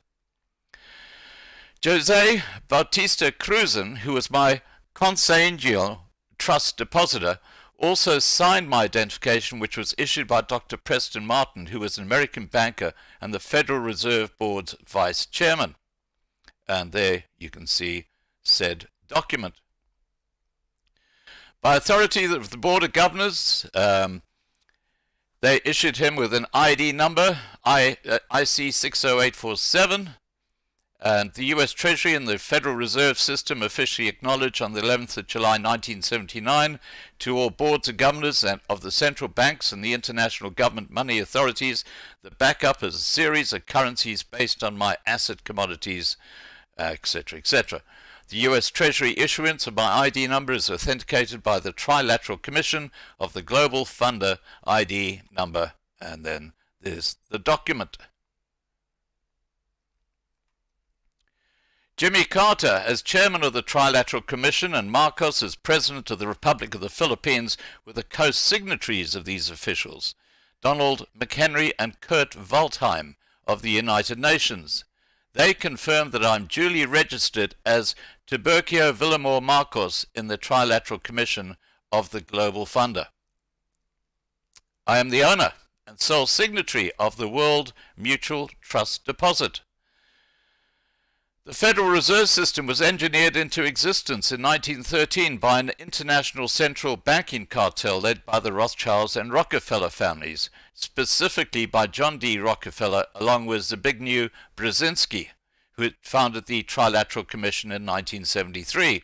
C: Jose Bautista Cruzan, who was my consanguine trust depositor, also signed my identification, which was issued by Dr. Preston Martin, who was an American banker and the Federal Reserve Board's vice chairman. And there you can see said document. By authority of the Board of Governors, they issued him with an ID number, IC 60847, and the U.S. Treasury and the Federal Reserve System officially acknowledged on the 11th of July 1979 to all boards of governors and of the central banks and the international government money authorities the backup as a series of currencies based on my asset commodities, etc., etc. The U.S. Treasury issuance of my ID number is authenticated by the Trilateral Commission of the Global Funder ID number, and then there's the document. Jimmy Carter as chairman of the Trilateral Commission and Marcos as president of the Republic of the Philippines were the co-signatories of these officials, Donald McHenry and Kurt Waldheim of the United Nations. They confirmed that I'm duly registered as Tiburcio Villamor Marcos in the Trilateral Commission of the Global Funder. I am the owner and sole signatory of the World Mutual Trust Deposit. The Federal Reserve System was engineered into existence in 1913 by an international central banking cartel led by the Rothschilds and Rockefeller families, specifically by John D. Rockefeller along with Zbigniew Brzezinski, who had founded the Trilateral Commission in 1973.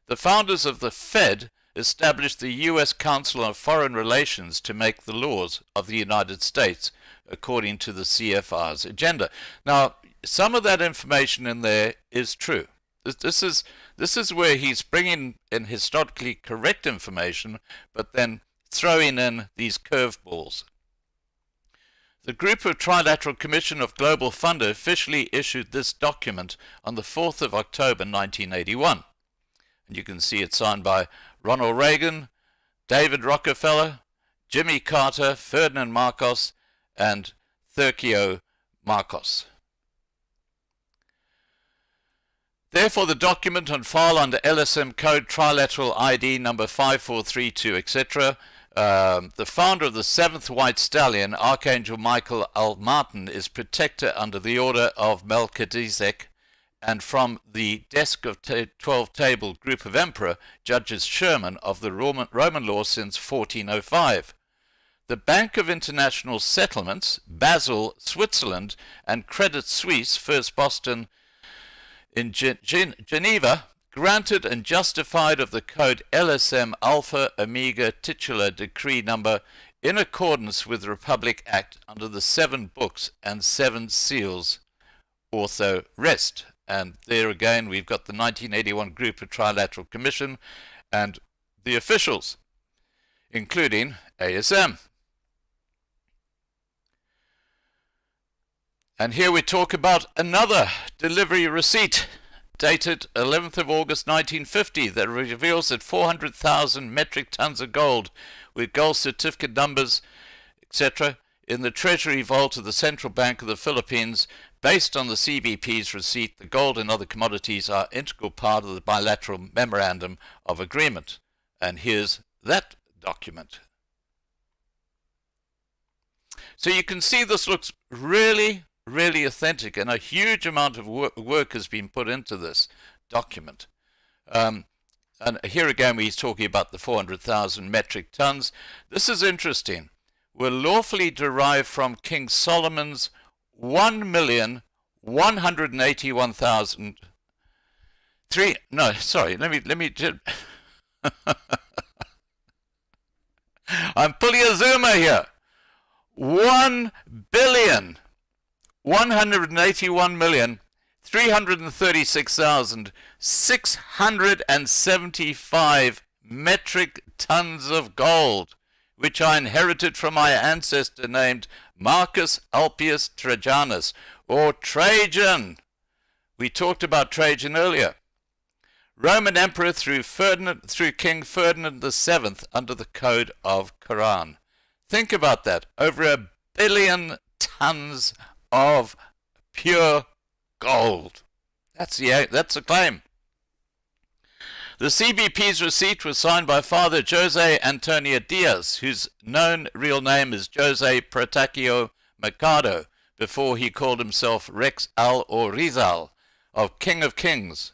C: The founders of the Fed established the U.S. Council on Foreign Relations to make the laws of the United States according to the CFR's agenda. Now, some of that information in there is true. This is where he's bringing in historically correct information, but then throwing in these curveballs. The Group of Trilateral Commission of Global Funder officially issued this document on the 4th of October 1981. And you can see it signed by Ronald Reagan, David Rockefeller, Jimmy Carter, Ferdinand Marcos, and Sergio Marcos. Therefore, the document on file under LSM code trilateral ID number 5432, etc., the founder of the 7th White Stallion, Archangel Michael L. Martin, is protector under the order of Melchizedek, and from the desk of 12 Table Group of Emperor, Judges Sherman of the Roman law since 1405. The Bank of International Settlements, Basel, Switzerland, and Credit Suisse, First Boston, in Geneva, granted and justified of the code LSM Alpha Omega titular decree number in accordance with the Republic Act under the 7 books and 7 seals, ortho rest. And there again we've got the 1981 Group of Trilateral Commission and the officials, including ASM. And here we talk about another delivery receipt dated 11th of August 1950 that reveals that 400,000 metric tons of gold with gold certificate numbers, etc., in the Treasury Vault of the Central Bank of the Philippines, based on the CBP's receipt, the gold and other commodities are integral part of the bilateral memorandum of agreement. And here's that document. So you can see this looks really authentic, and a huge amount of work has been put into this document. And here again he's talking about the 400,000 metric tons. This is interesting. Were lawfully derived from King Solomon's 1,181,000. Let me I'm pulling a zoomer here. 1,181,336,675 metric tons of gold, which I inherited from my ancestor named Marcus Ulpius Trajanus, or Trajan. We talked about Trajan earlier. Roman Emperor through King Ferdinand VII under the Code of Quran. Think about that. Over 1 billion tons of pure gold. That's a claim. The CBP's receipt was signed by Father Jose Antonio Diaz, whose known real name is Jose Protacio Mercado, before he called himself Rex Al or Rizal, of King of Kings.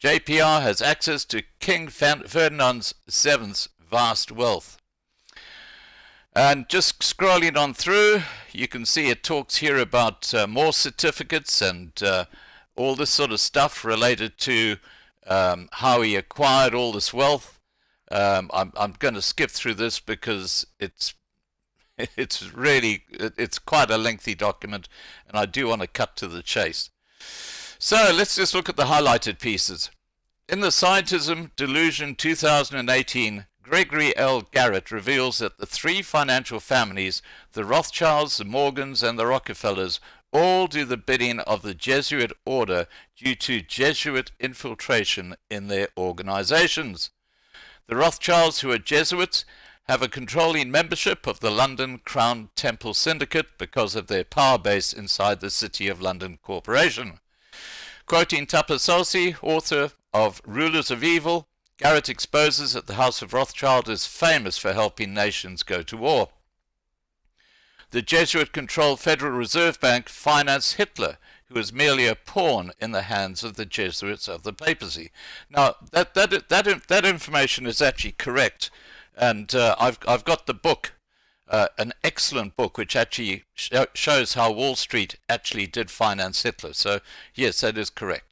C: JPR has access to King Ferdinand VII's vast wealth. And just scrolling on through, you can see it talks here about more certificates and all this sort of stuff related to how he acquired all this wealth. I'm going to skip through this because it's quite a lengthy document, and I do want to cut to the chase. So let's just look at the highlighted pieces. In the Scientism Delusion 2018, Gregory L. Garrett reveals that the 3 financial families, the Rothschilds, the Morgans, and the Rockefellers, all do the bidding of the Jesuit order due to Jesuit infiltration in their organizations. The Rothschilds, who are Jesuits, have a controlling membership of the London Crown Temple Syndicate because of their power base inside the City of London Corporation. Quoting Tapasosi, author of Rulers of Evil, Garrett exposes that the House of Rothschild is famous for helping nations go to war. The Jesuit-controlled Federal Reserve Bank financed Hitler, who was merely a pawn in the hands of the Jesuits of the papacy. Now, that information is actually correct, and I've got the book, an excellent book, which actually shows how Wall Street actually did finance Hitler. So, yes, that is correct.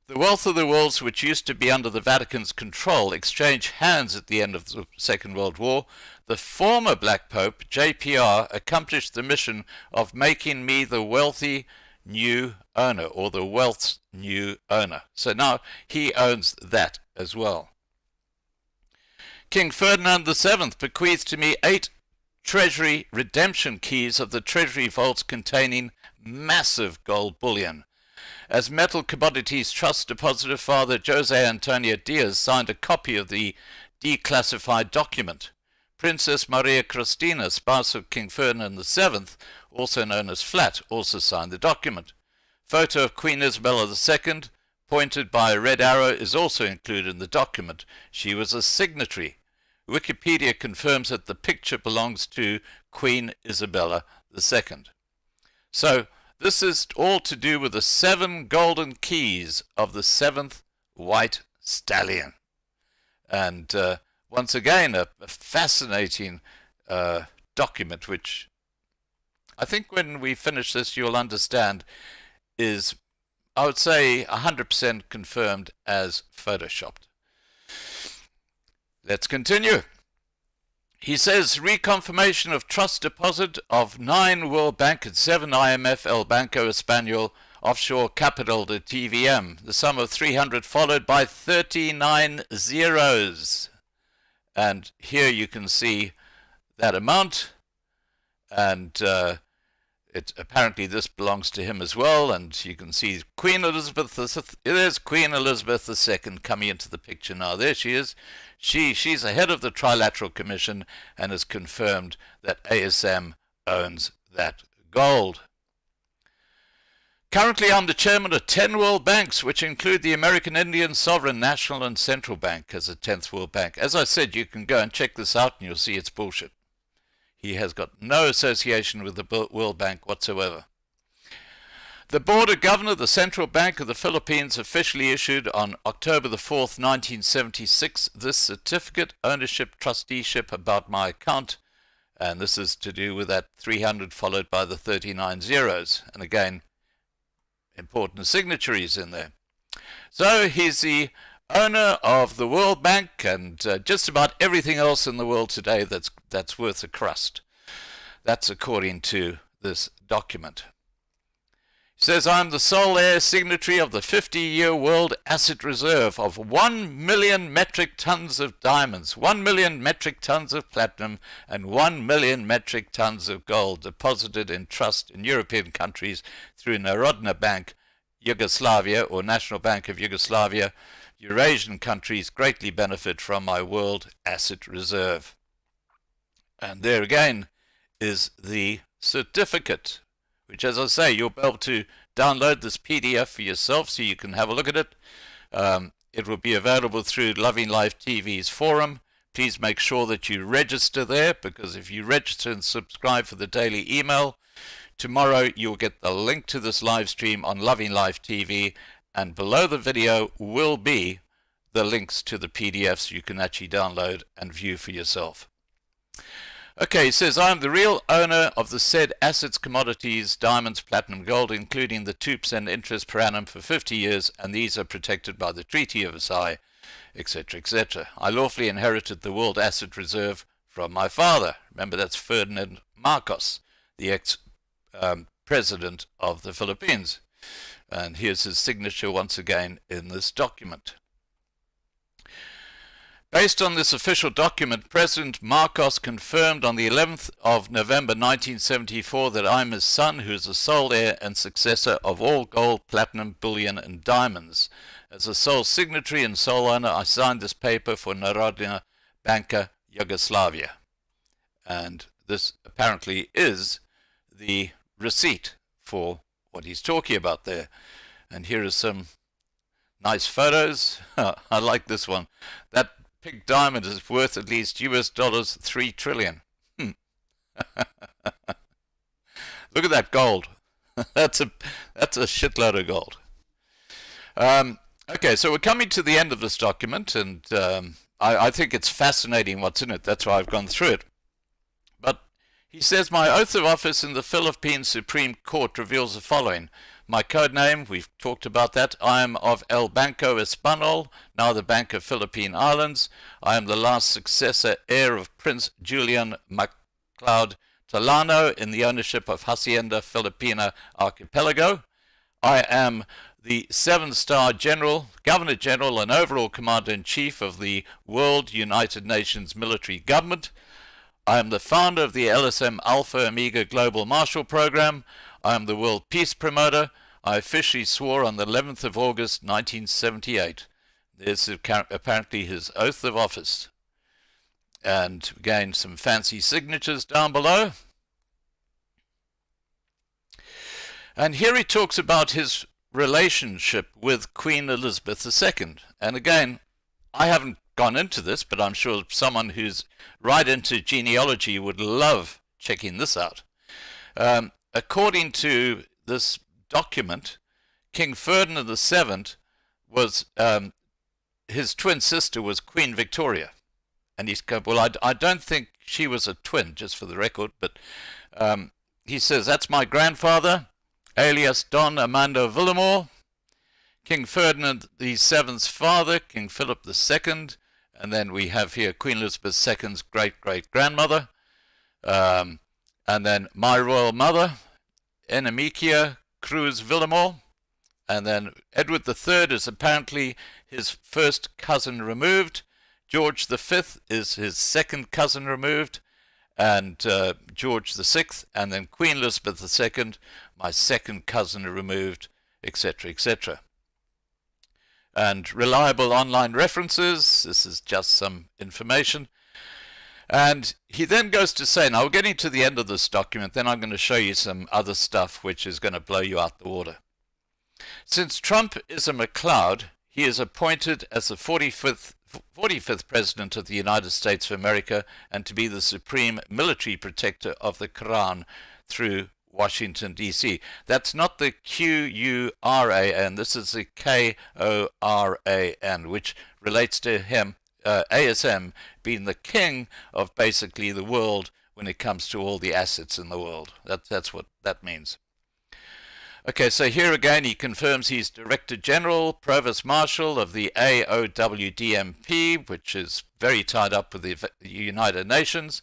C: The wealth of the worlds, which used to be under the Vatican's control, exchanged hands at the end of the Second World War. The former Black Pope, JPR, accomplished the mission of making me the wealthy new owner, or the wealth's new owner. So now he owns that as well. King Ferdinand VII bequeathed to me 8 treasury redemption keys of the treasury vaults containing massive gold bullion. As Metal Commodities Trust Depositor Father Jose Antonio Diaz signed a copy of the declassified document. Princess Maria Cristina, spouse of King Ferdinand VII, also known as Flat, also signed the document. Photo of Queen Isabella II, pointed by a red arrow, is also included in the document. She was a signatory. Wikipedia confirms that the picture belongs to Queen Isabella II. So, this is all to do with the 7 golden keys of the 7th White Stallion. And once again, a fascinating document, which I think when we finish this you'll understand is, I would say, 100% confirmed as photoshopped. Let's continue. He says, reconfirmation of trust deposit of 9 World Bank and 7 IMF El Banco Español offshore capital to TVM. The sum of 300 followed by 39 zeros. And here you can see that amount. And apparently this belongs to him as well. And you can see Queen Elizabeth. There's Queen Elizabeth II coming into the picture now. There she is. She's the head of the Trilateral Commission and has confirmed that ASM owns that gold. Currently, I'm the chairman of 10 world banks, which include the American Indian Sovereign National and Central Bank as a 10th world bank. As I said, you can go and check this out and you'll see it's bullshit. He has got no association with the World Bank whatsoever. The Board of Governors of the Central Bank of the Philippines officially issued on October the 4th, 1976, this certificate ownership trusteeship about my account, and this is to do with that 300 followed by the 39 zeros, and again, important signatories in there. So he's the owner of the World Bank and just about everything else in the world today that's worth a crust. That's according to this document. He says, I'm the sole heir signatory of the 50-year World Asset Reserve of 1 million metric tons of diamonds, 1 million metric tons of platinum, and 1 million metric tons of gold deposited in trust in European countries through Narodna Bank, Yugoslavia, or National Bank of Yugoslavia. Eurasian countries greatly benefit from my World Asset Reserve. And there again is the certificate, which, as I say, you'll be able to download this PDF for yourself so you can have a look at it. It will be available through Loving Life TV's forum. Please make sure that you register there, because if you register and subscribe for the daily email, tomorrow you'll get the link to this live stream on Loving Life TV, and below the video will be the links to the PDFs you can actually download and view for yourself. Okay, he says, I am the real owner of the said assets, commodities, diamonds, platinum, gold, including the 2% interest per annum for 50 years, and these are protected by the Treaty of Versailles, etc., etc. I lawfully inherited the World Asset Reserve from my father. Remember, that's Ferdinand Marcos, the ex-president of the Philippines. And here's his signature once again in this document. Based on this official document, President Marcos confirmed on the 11th of November 1974 that I'm his son, who is the sole heir and successor of all gold, platinum, bullion, and diamonds. As the sole signatory and sole owner, I signed this paper for Narodna Banka, Yugoslavia. And this apparently is the receipt for what he's talking about there. And here are some nice photos. I like this one. That pink diamond is worth at least $3 trillion. Look at that gold. That's a shitload of gold. Okay, so we're coming to the end of this document, and I think it's fascinating what's in it. That's why I've gone through it. But he says, my oath of office in the Philippine Supreme Court reveals the following. My code name, we've talked about that. I am of El Banco Español, now the Bank of Philippine Islands. I am the last successor heir of Prince Julian MacLeod Tolano in the ownership of Hacienda Filipina Archipelago. I am the 7-star general, governor general, and overall commander-in-chief of the World United Nations military government. I am the founder of the LSM Alpha Omega Global Marshall Program. I am the world peace promoter. I officially swore on the 11th of August 1978. This is apparently his oath of office. And again, some fancy signatures down below. And here he talks about his relationship with Queen Elizabeth II. And again, I haven't gone into this, but I'm sure someone who's right into genealogy would love checking this out. According to this document, King Ferdinand VII was, his twin sister was Queen Victoria. And he's, well, I don't think she was a twin, just for the record, but he says, that's my grandfather, alias Don Armando Villamor, King Ferdinand VII's father, King Philip II, and then we have here Queen Elizabeth II's great-great-grandmother, and then my royal mother, Enemicia Cruz Villamor, and then Edward III is apparently his first cousin removed, George V is his second cousin removed, and George VI, and then Queen Elizabeth II, my second cousin removed, etc., etc. And reliable online references, this is just some information. And he then goes to say, now we're getting to the end of this document, then I'm going to show you some other stuff which is going to blow you out the water. Since Trump is a McLeod, he is appointed as the 45th President of the United States of America and to be the supreme military protector of the Quran through Washington, D.C. That's not the Q-U-R-A-N, this is the K-O-R-A-N, which relates to him, ASM, being the king of basically the world when it comes to all the assets in the world. That's what that means. Okay, so here again he confirms he's Director General, Provost Marshal of the AOWDMP, which is very tied up with the United Nations,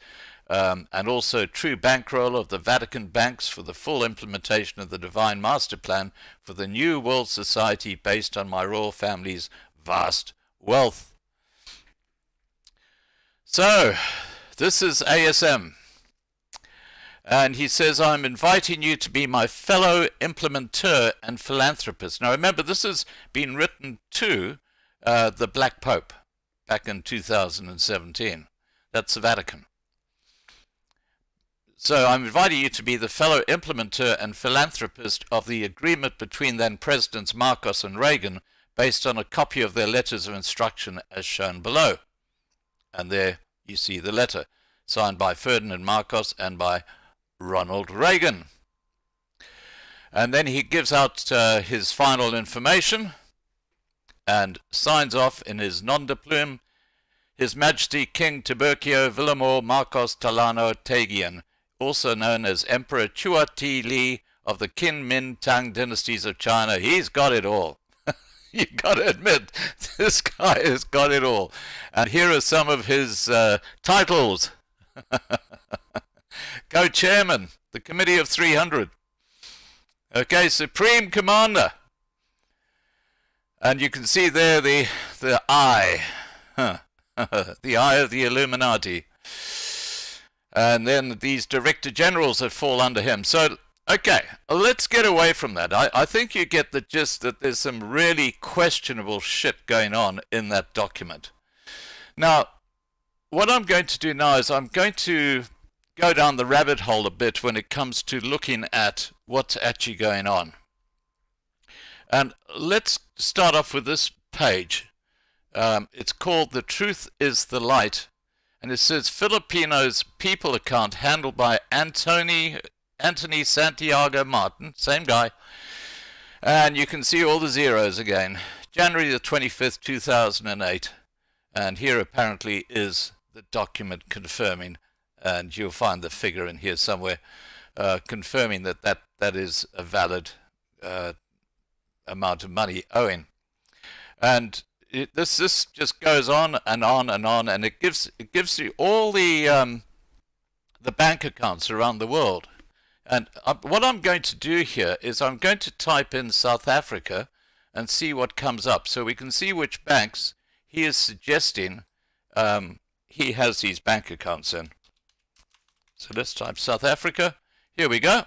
C: and also true bankroll of the Vatican banks for the full implementation of the Divine Master Plan for the new world society based on my royal family's vast wealth. So, this is ASM. And he says, I'm inviting you to be my fellow implementer and philanthropist. Now remember, this has been written to the Black Pope back in 2017. That's the Vatican. So I'm inviting you to be the fellow implementer and philanthropist of the agreement between then Presidents Marcos and Reagan based on a copy of their letters of instruction as shown below. And there you see the letter, signed by Ferdinand Marcos and by Ronald Reagan. And then he gives out his final information and signs off in his nom de plume, His Majesty King Tiburcio Villamor Marcos Talano Tegian, also known as Emperor Chua Ti Li of the Qin Min Tang dynasties of China. He's got it all. You got to admit, this guy has got it all. And here are some of his titles. Co-chairman, the Committee of 300. Okay, Supreme Commander. And you can see there the eye. The eye of the Illuminati. And then these Director Generals that fall under him. So, okay, let's get away from that. I think you get the gist that there's some really questionable shit going on in that document. Now, what I'm going to do now is I'm going to go down the rabbit hole a bit when it comes to looking at what's actually going on. And let's start off with this page. It's called The Truth is the Light. And it says Filipinos people account handled by Anthony Santiago Martin, same guy. And you can see all the zeros again. January the 25th, 2008. And here apparently is the document confirming, and you'll find the figure in here somewhere, confirming that is a valid amount of money owing. And this just goes on and on and on, and it gives you all the bank accounts around the world. And what I'm going to do here is I'm going to type in South Africa and see what comes up, so we can see which banks he is suggesting he has these bank accounts in. So let's type South Africa. Here we go.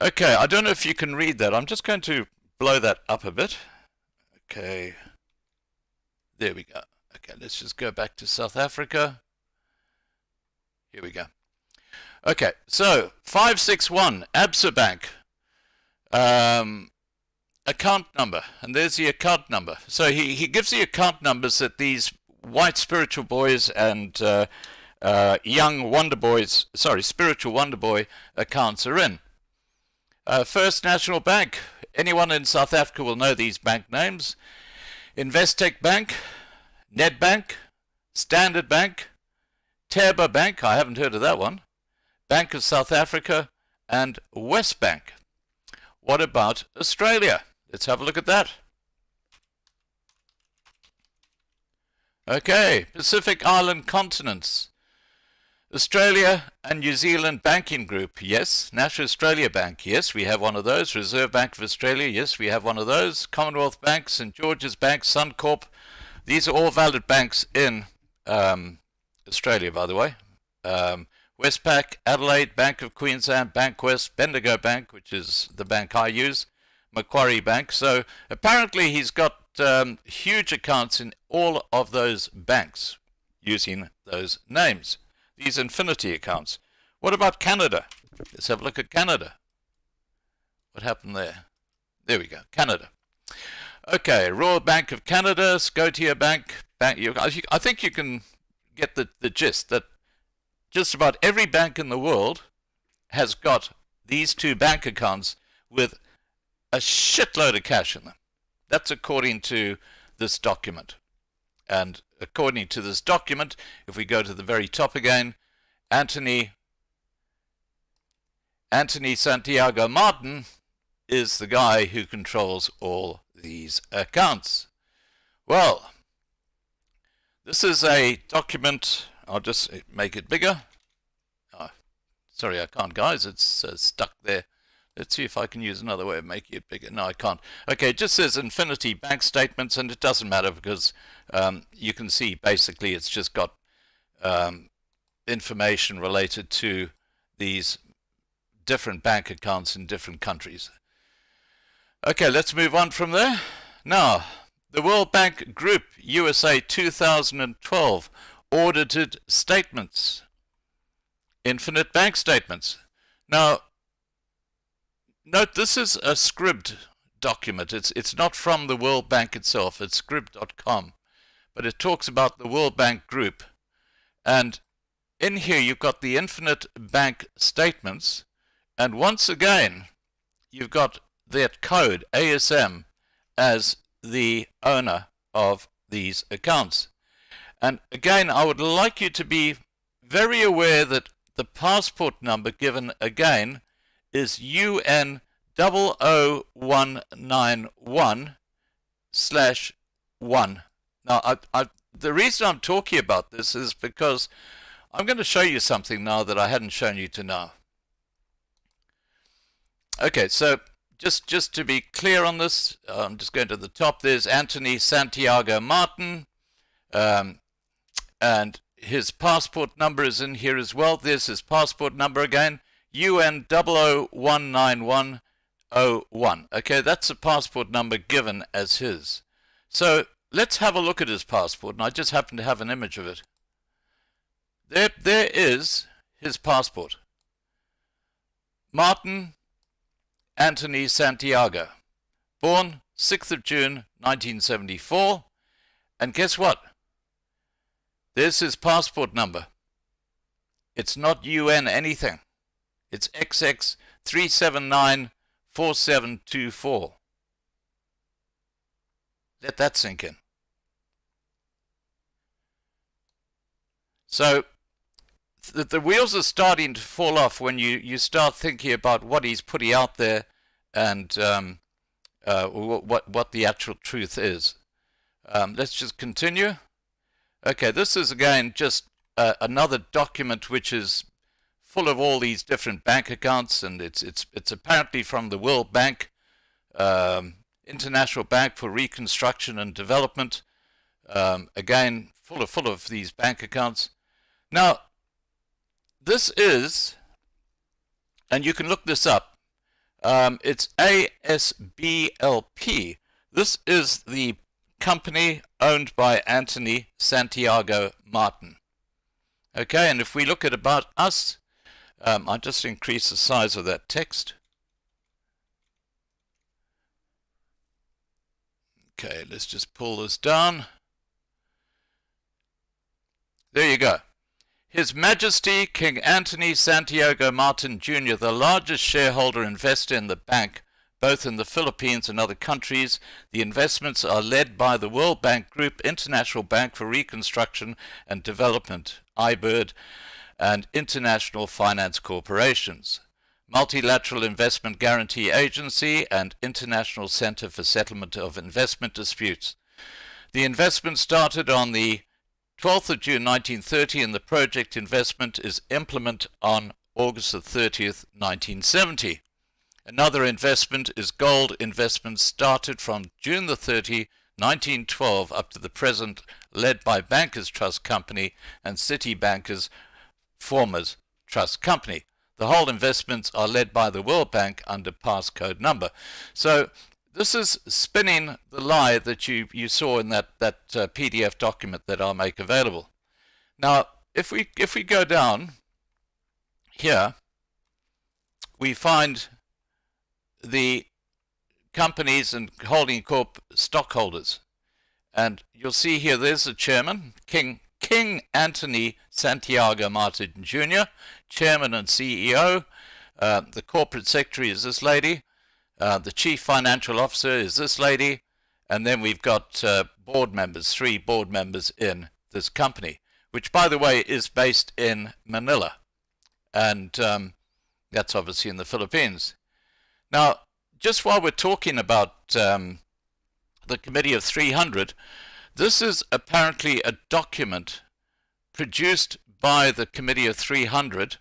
C: Okay, I don't know if you can read that. I'm just going to blow that up a bit. Okay, there we go. Okay, let's just go back to South Africa. Here we go. Okay, so 561 Absa Bank account number, and there's the account number. So he gives the account numbers that these white spiritual boys and young wonder boys, spiritual wonder boy accounts are in. First National Bank, anyone in South Africa will know these bank names. Investec Bank, Nedbank, Standard Bank, Terba Bank, I haven't heard of that one, Bank of South Africa, and Westbank. What about Australia? Let's have a look at that. Okay, Pacific Island continents. Australia and New Zealand Banking Group, yes. National Australia Bank, yes, we have one of those. Reserve Bank of Australia, yes, we have one of those. Commonwealth Bank, St George's Bank, Suncorp. These are all valid banks in Australia, by the way. Westpac, Adelaide, Bank of Queensland, Bankwest, Bendigo Bank, which is the bank I use, Macquarie Bank. So apparently he's got huge accounts in all of those banks using those names. These infinity accounts. What about Canada? Let's have a look at Canada. What happened there? There we go, Canada. Okay, Royal Bank of Canada, Scotia Bank. I think you can get the gist that just about every bank in the world has got these two bank accounts with a shitload of cash in them. That's according to this document. And according to this document, if we go to the very top again, Anthony Santiago Martin is the guy who controls all these accounts. Well, this is a document. I'll just make it bigger. Oh, sorry, I can't, guys. It's stuck there. Let's see if I can use another way of making it bigger. No, I can't. Okay, it just says Infinity Bank Statements, and it doesn't matter because you can see basically it's just got information related to these different bank accounts in different countries. Okay, let's move on from there. Now, the World Bank Group USA 2012 audited statements. Infinite bank statements. Now, note this is a scribd document. It's not from the World Bank itself. It's scribd.com. But it talks about the World Bank Group. And in here you've got the infinite bank statements. And once again, you've got that code, ASM, as the owner of these accounts. And again, I would like you to be very aware that the passport number given again is UN 00191/1. Now, the reason I'm talking about this is because I'm going to show you something now that I hadn't shown you to now. Okay, so just to be clear on this, I'm just going to the top. There's Anthony Santiago Martin, and his passport number is in here as well. There's his passport number again, UN 0019101. Okay, that's the passport number given as his. So let's have a look at his passport, and I just happen to have an image of it. There is his passport. Martin Anthony Santiago, born 6th of June 1974, and guess what? There's his passport number. It's not UN anything. It's XX3794724. Let that sink in. So the wheels are starting to fall off when you start thinking about what he's putting out there and what the actual truth is. Let's just continue. Okay, this is again just another document which is full of all these different bank accounts, and it's apparently from the World Bank, International Bank for Reconstruction and Development. Again, full of these bank accounts. Now, this is, and you can look this up, it's ASBLP. This is the company owned by Anthony Santiago Martin. Okay, and if we look at About Us, I'll just increase the size of that text. Okay, let's just pull this down. There you go. His Majesty King Anthony Santiago Martin Jr., the largest shareholder investor in the bank, both in the Philippines and other countries. The investments are led by the World Bank Group, International Bank for Reconstruction and Development, IBIRD, and International Finance Corporations, Multilateral Investment Guarantee Agency, and International Center for Settlement of Investment Disputes. The investment started on the 12th of June 1930, and the project investment is implemented on August the 30th, 1970. Another investment is gold investment, started from June the 30th, 1912 up to the present, led by Bankers Trust Company and City Bankers Formers Trust Company. The whole investments are led by the World Bank under passcode number. So this is spinning the lie that you saw in that PDF document that I'll make available. Now, if we go down here, we find the companies and holding corp stockholders, and you'll see here there's the chairman, King Anthony Santiago Martin Jr., chairman and CEO. The corporate secretary is this lady. The chief financial officer is this lady, and then we've got board members, 3 board members in this company, which, by the way, is based in Manila, and that's obviously in the Philippines. Now, just while we're talking about the Committee of 300, this is apparently a document produced by the Committee of 300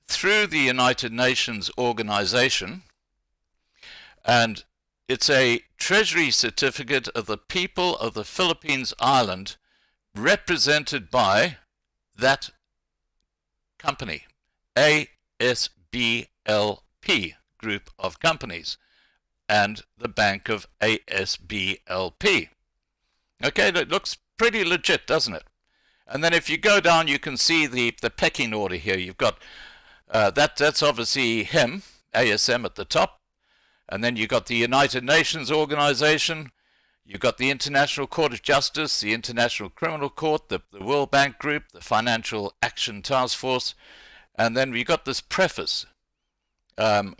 C: through the United Nations organization, and it's a treasury certificate of the people of the Philippines Island, represented by that company, ASBLP group of companies, and the Bank of ASBLP. Okay, that looks pretty legit, doesn't it? And then if you go down, you can see the pecking order here. You've got that's obviously him, ASM at the top. And then you've got the United Nations Organization, you've got the International Court of Justice, the International Criminal Court, the World Bank Group, the Financial Action Task Force, and then we've got this preface,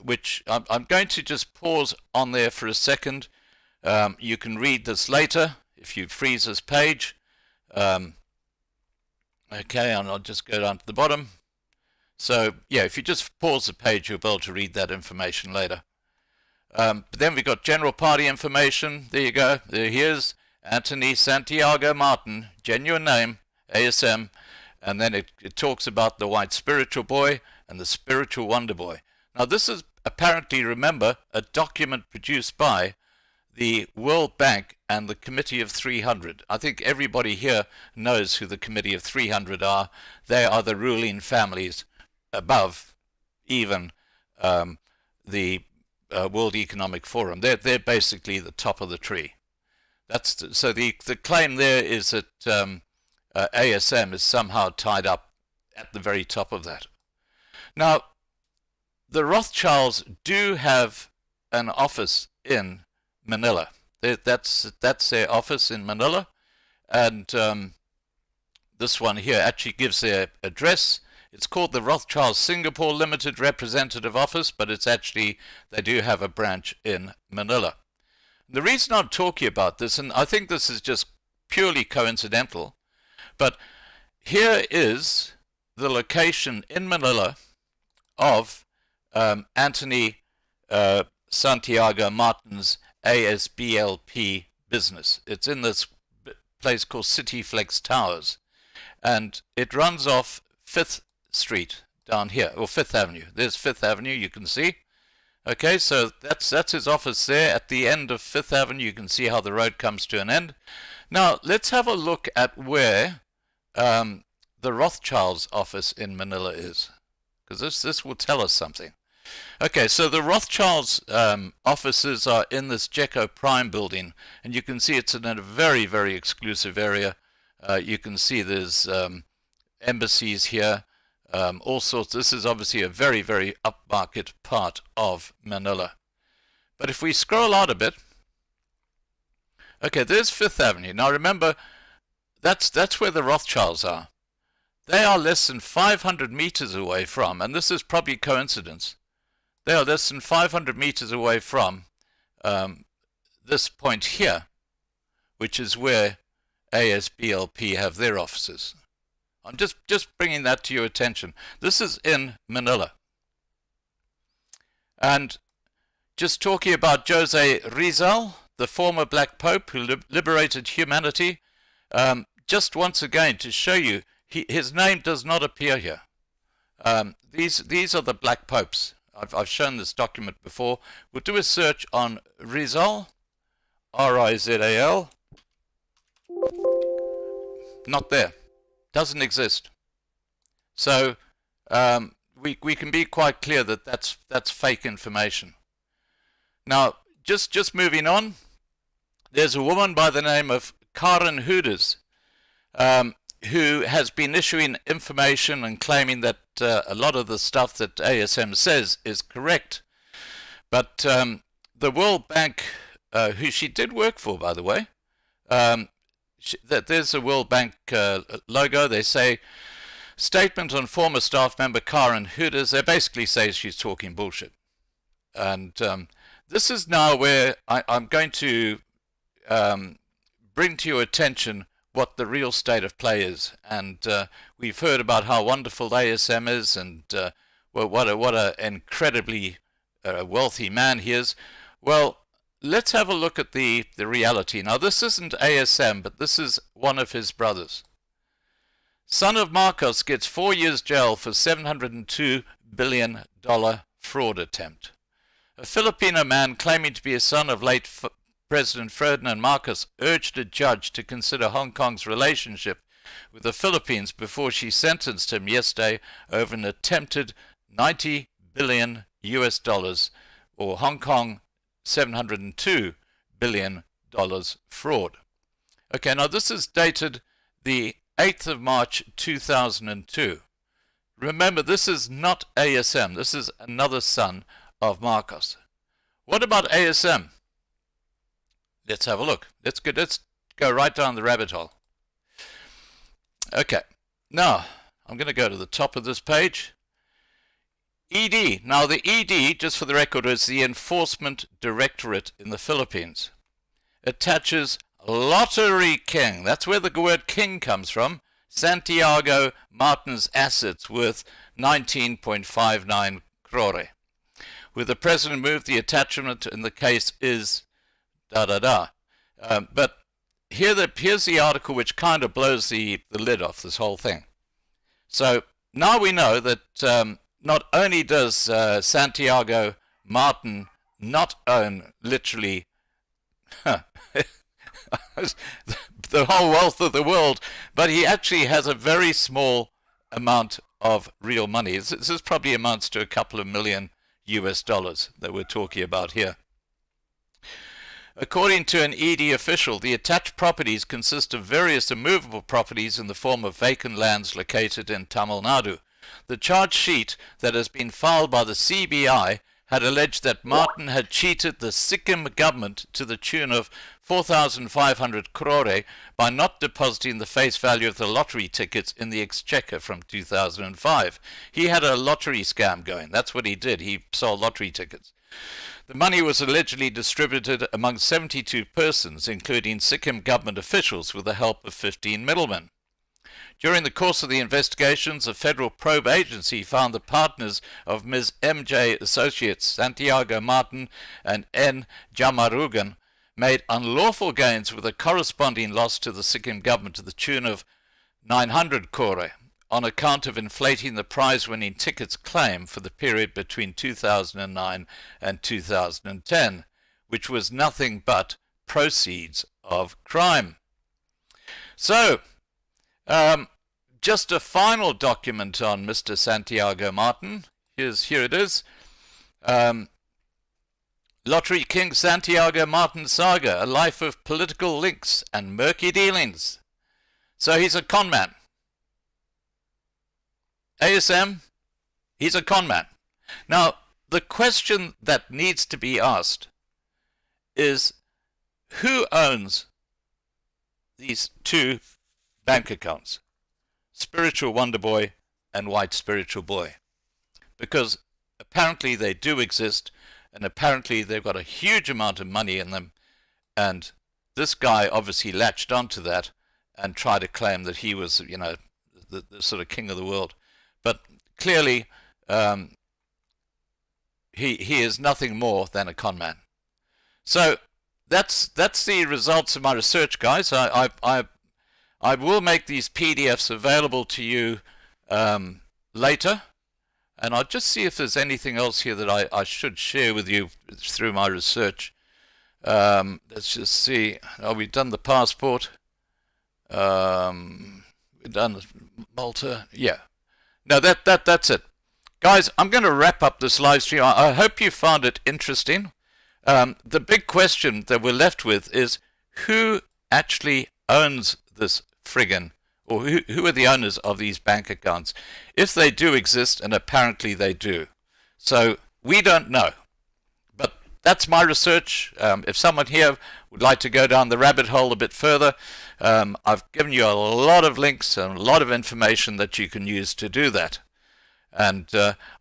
C: which I'm going to just pause on there for a second. You can read this later if you freeze this page. Okay, and I'll just go down to the bottom. So, yeah, if you just pause the page, you'll be able to read that information later. But then we've got general party information. There you go. There he is, Anthony Santiago Martin, genuine name, ASM. And then it talks about the white spiritual boy and the spiritual wonder boy. Now, this is apparently, remember, a document produced by the World Bank and the Committee of 300. I think everybody here knows who the Committee of 300 are. They are the ruling families above even the World Economic Forum. They're basically the top of the tree. So the claim there is that ASM is somehow tied up at the very top of that. Now, the Rothschilds do have an office in Manila. That's their office in Manila, and this one here actually gives their address. It's called the Rothschild Singapore Limited Representative Office, but it's actually, they do have a branch in Manila. The reason I'm talking about this, and I think this is just purely coincidental, but here is the location in Manila of Anthony Santiago Martin's ASBLP business. It's in this place called City Flex Towers, and it runs off 5th Street, down here, or Fifth Avenue. There's Fifth Avenue, you can see. Okay, so that's his office there at the end of Fifth Avenue. You can see how the road comes to an end. Now, let's have a look at where the Rothschilds office in Manila is, because this will tell us something. Okay, so the Rothschilds offices are in this Jeco Prime building, and you can see it's in a very, very exclusive area. You can see there's embassies here, all sorts. This is obviously a very, very upmarket part of Manila. But if we scroll out a bit, okay, there's Fifth Avenue. Now remember, that's where the Rothschilds are. They are less than 500 meters away from, and this is probably coincidence, they are less than 500 meters away from this point here, which is where ASBLP have their offices. I'm just bringing that to your attention. This is in Manila. And just talking about Jose Rizal, the former black pope who liberated humanity, just once again to show you, his name does not appear here. These are the black popes. I've shown this document before. We'll do a search on Rizal, R-I-Z-A-L. Not there. Doesn't exist. So we can be quite clear that that's fake information. Now, just moving on, there's a woman by the name of Karen Hooders, who has been issuing information and claiming that a lot of the stuff that ASM says is correct. But the World Bank, who she did work for, by the way, there's a World Bank logo. They say, statement on former staff member Karen Hooders. They basically say she's talking bullshit. And this is now where I'm going to bring to your attention what the real state of play is. And we've heard about how wonderful ASM is, and well, what an incredibly wealthy man he is. Well, let's have a look at the reality. Now, this isn't ASM, but this is one of his brothers. Son of Marcos gets 4 years jail for $702 billion fraud attempt. A Filipino man claiming to be a son of late President Ferdinand Marcos urged a judge to consider Hong Kong's relationship with the Philippines before she sentenced him yesterday over an attempted $90 billion US dollars, or Hong Kong $702 billion fraud. Okay, now this is dated the 8th of March 2002. Remember, this is not ASM. This is another son of Marcos. What about ASM? Let's have a look. Let's go right down the rabbit hole. Okay, now I'm going to go to the top of this page. ED. Now the ED, just for the record, is the Enforcement Directorate in the Philippines. Attaches Lottery King. That's where the word king comes from. Santiago Martin's assets worth 19.59 crore. With the president moved, the attachment in the case is but here's the article which kind of blows the lid off this whole thing. So now we know that not only does Santiago Martin not own literally the whole wealth of the world, but he actually has a very small amount of real money. This probably amounts to a couple of million US dollars that we're talking about here. According to an ED official, the attached properties consist of various immovable properties in the form of vacant lands located in Tamil Nadu. The charge sheet that has been filed by the CBI had alleged that Martin had cheated the Sikkim government to the tune of 4,500 crore by not depositing the face value of the lottery tickets in the exchequer from 2005. He had a lottery scam going. That's what he did. He sold lottery tickets. The money was allegedly distributed among 72 persons, including Sikkim government officials, with the help of 15 middlemen. During the course of the investigations, a federal probe agency found the partners of Ms. MJ Associates, Santiago Martin and N. Jamarugan, made unlawful gains with a corresponding loss to the Sikkim government to the tune of 900 crore on account of inflating the prize-winning tickets claim for the period between 2009 and 2010, which was nothing but proceeds of crime. So, just a final document on Mr. Santiago Martin. Here it is. Lottery King Santiago Martin saga, a life of political links and murky dealings. So he's a con man. ASM, he's a con man. Now, the question that needs to be asked is, who owns these two bank accounts? Spiritual Wonder Boy and White Spiritual Boy. Because apparently they do exist, and apparently they've got a huge amount of money in them, and this guy obviously latched onto that and tried to claim that he was, you know, the sort of king of the world. But clearly, he is nothing more than a con man. So that's the results of my research, guys. I will make these PDFs available to you later, and I'll just see if there's anything else here that I should share with you through my research. Let's just see. Oh, we've done the passport. We've done Malta. Yeah. No, that's it. Guys, I'm going to wrap up this live stream. I hope you found it interesting. The big question that we're left with is, who actually owns this friggin', or who are the owners of these bank accounts, if they do exist, and apparently they do. So we don't know. But that's my research. If someone here would like to go down the rabbit hole a bit further, I've given you a lot of links and a lot of information that you can use to do that. And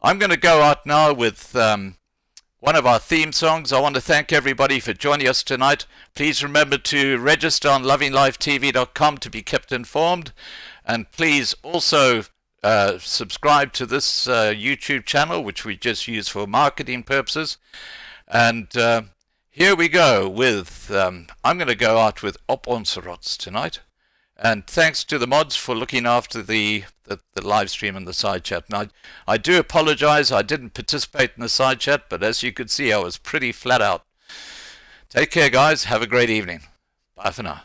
C: I'm going to go out now with one of our theme songs. I want to thank everybody for joining us tonight. Please remember to register on lovinglifetv.com to be kept informed. And please also subscribe to this YouTube channel, which we just use for marketing purposes. And here we go with, I'm going to go out with Op Onze Rots tonight. And thanks to the mods for looking after the live stream and the side chat. And I do apologize, I didn't participate in the side chat, but as you could see, I was pretty flat out. Take care, guys. Have a great evening. Bye for now.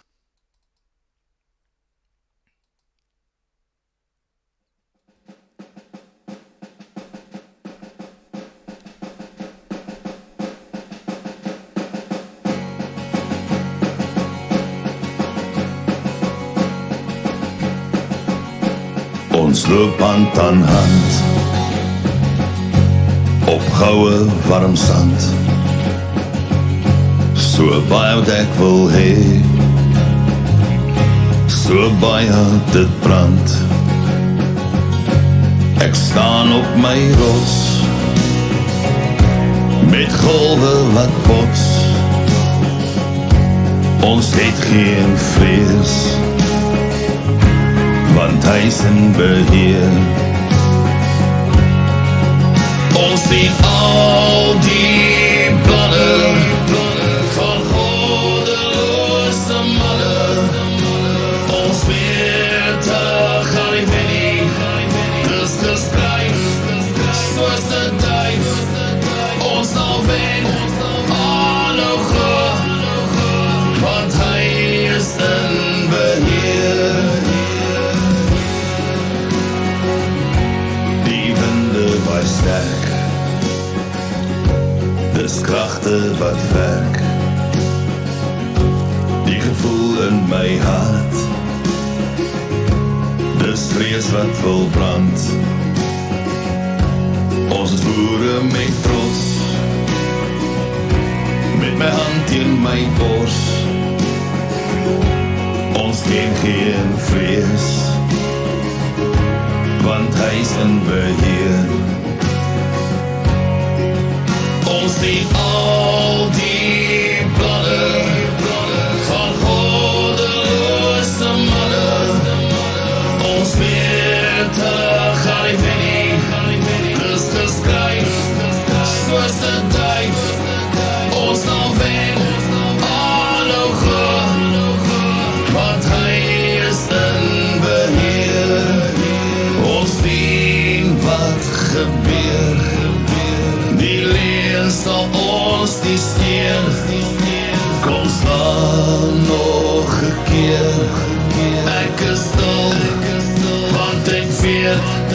I: Ons loop hand aan hand op goue warm sand, so baie wat ek wil hê, so baie dit brand. Ek staan op my rots met golwe wat bots. Ons het geen vrees, want hy is in beheer. Ons sien al die planne van goddeloze manne. Ons weet gaan nie wen nie, dis geskryf soos 'n duif. Ons sal wen, aanhou gaan, want hy is in beheer. Sterk, dis kragte wat werk, die gevoel in my hart, dis vrees wat wil brand. Ons is boere met trots, met my hand in my bors. Ons ken geen vrees, want hy is in beheer. Ons sien al die planne van goddeloze manne. Ons weet gaan nie wen nie, dis geskryf soos 'n duif. Ons sal wen, aanhou gaan, want hy is in beheer. vet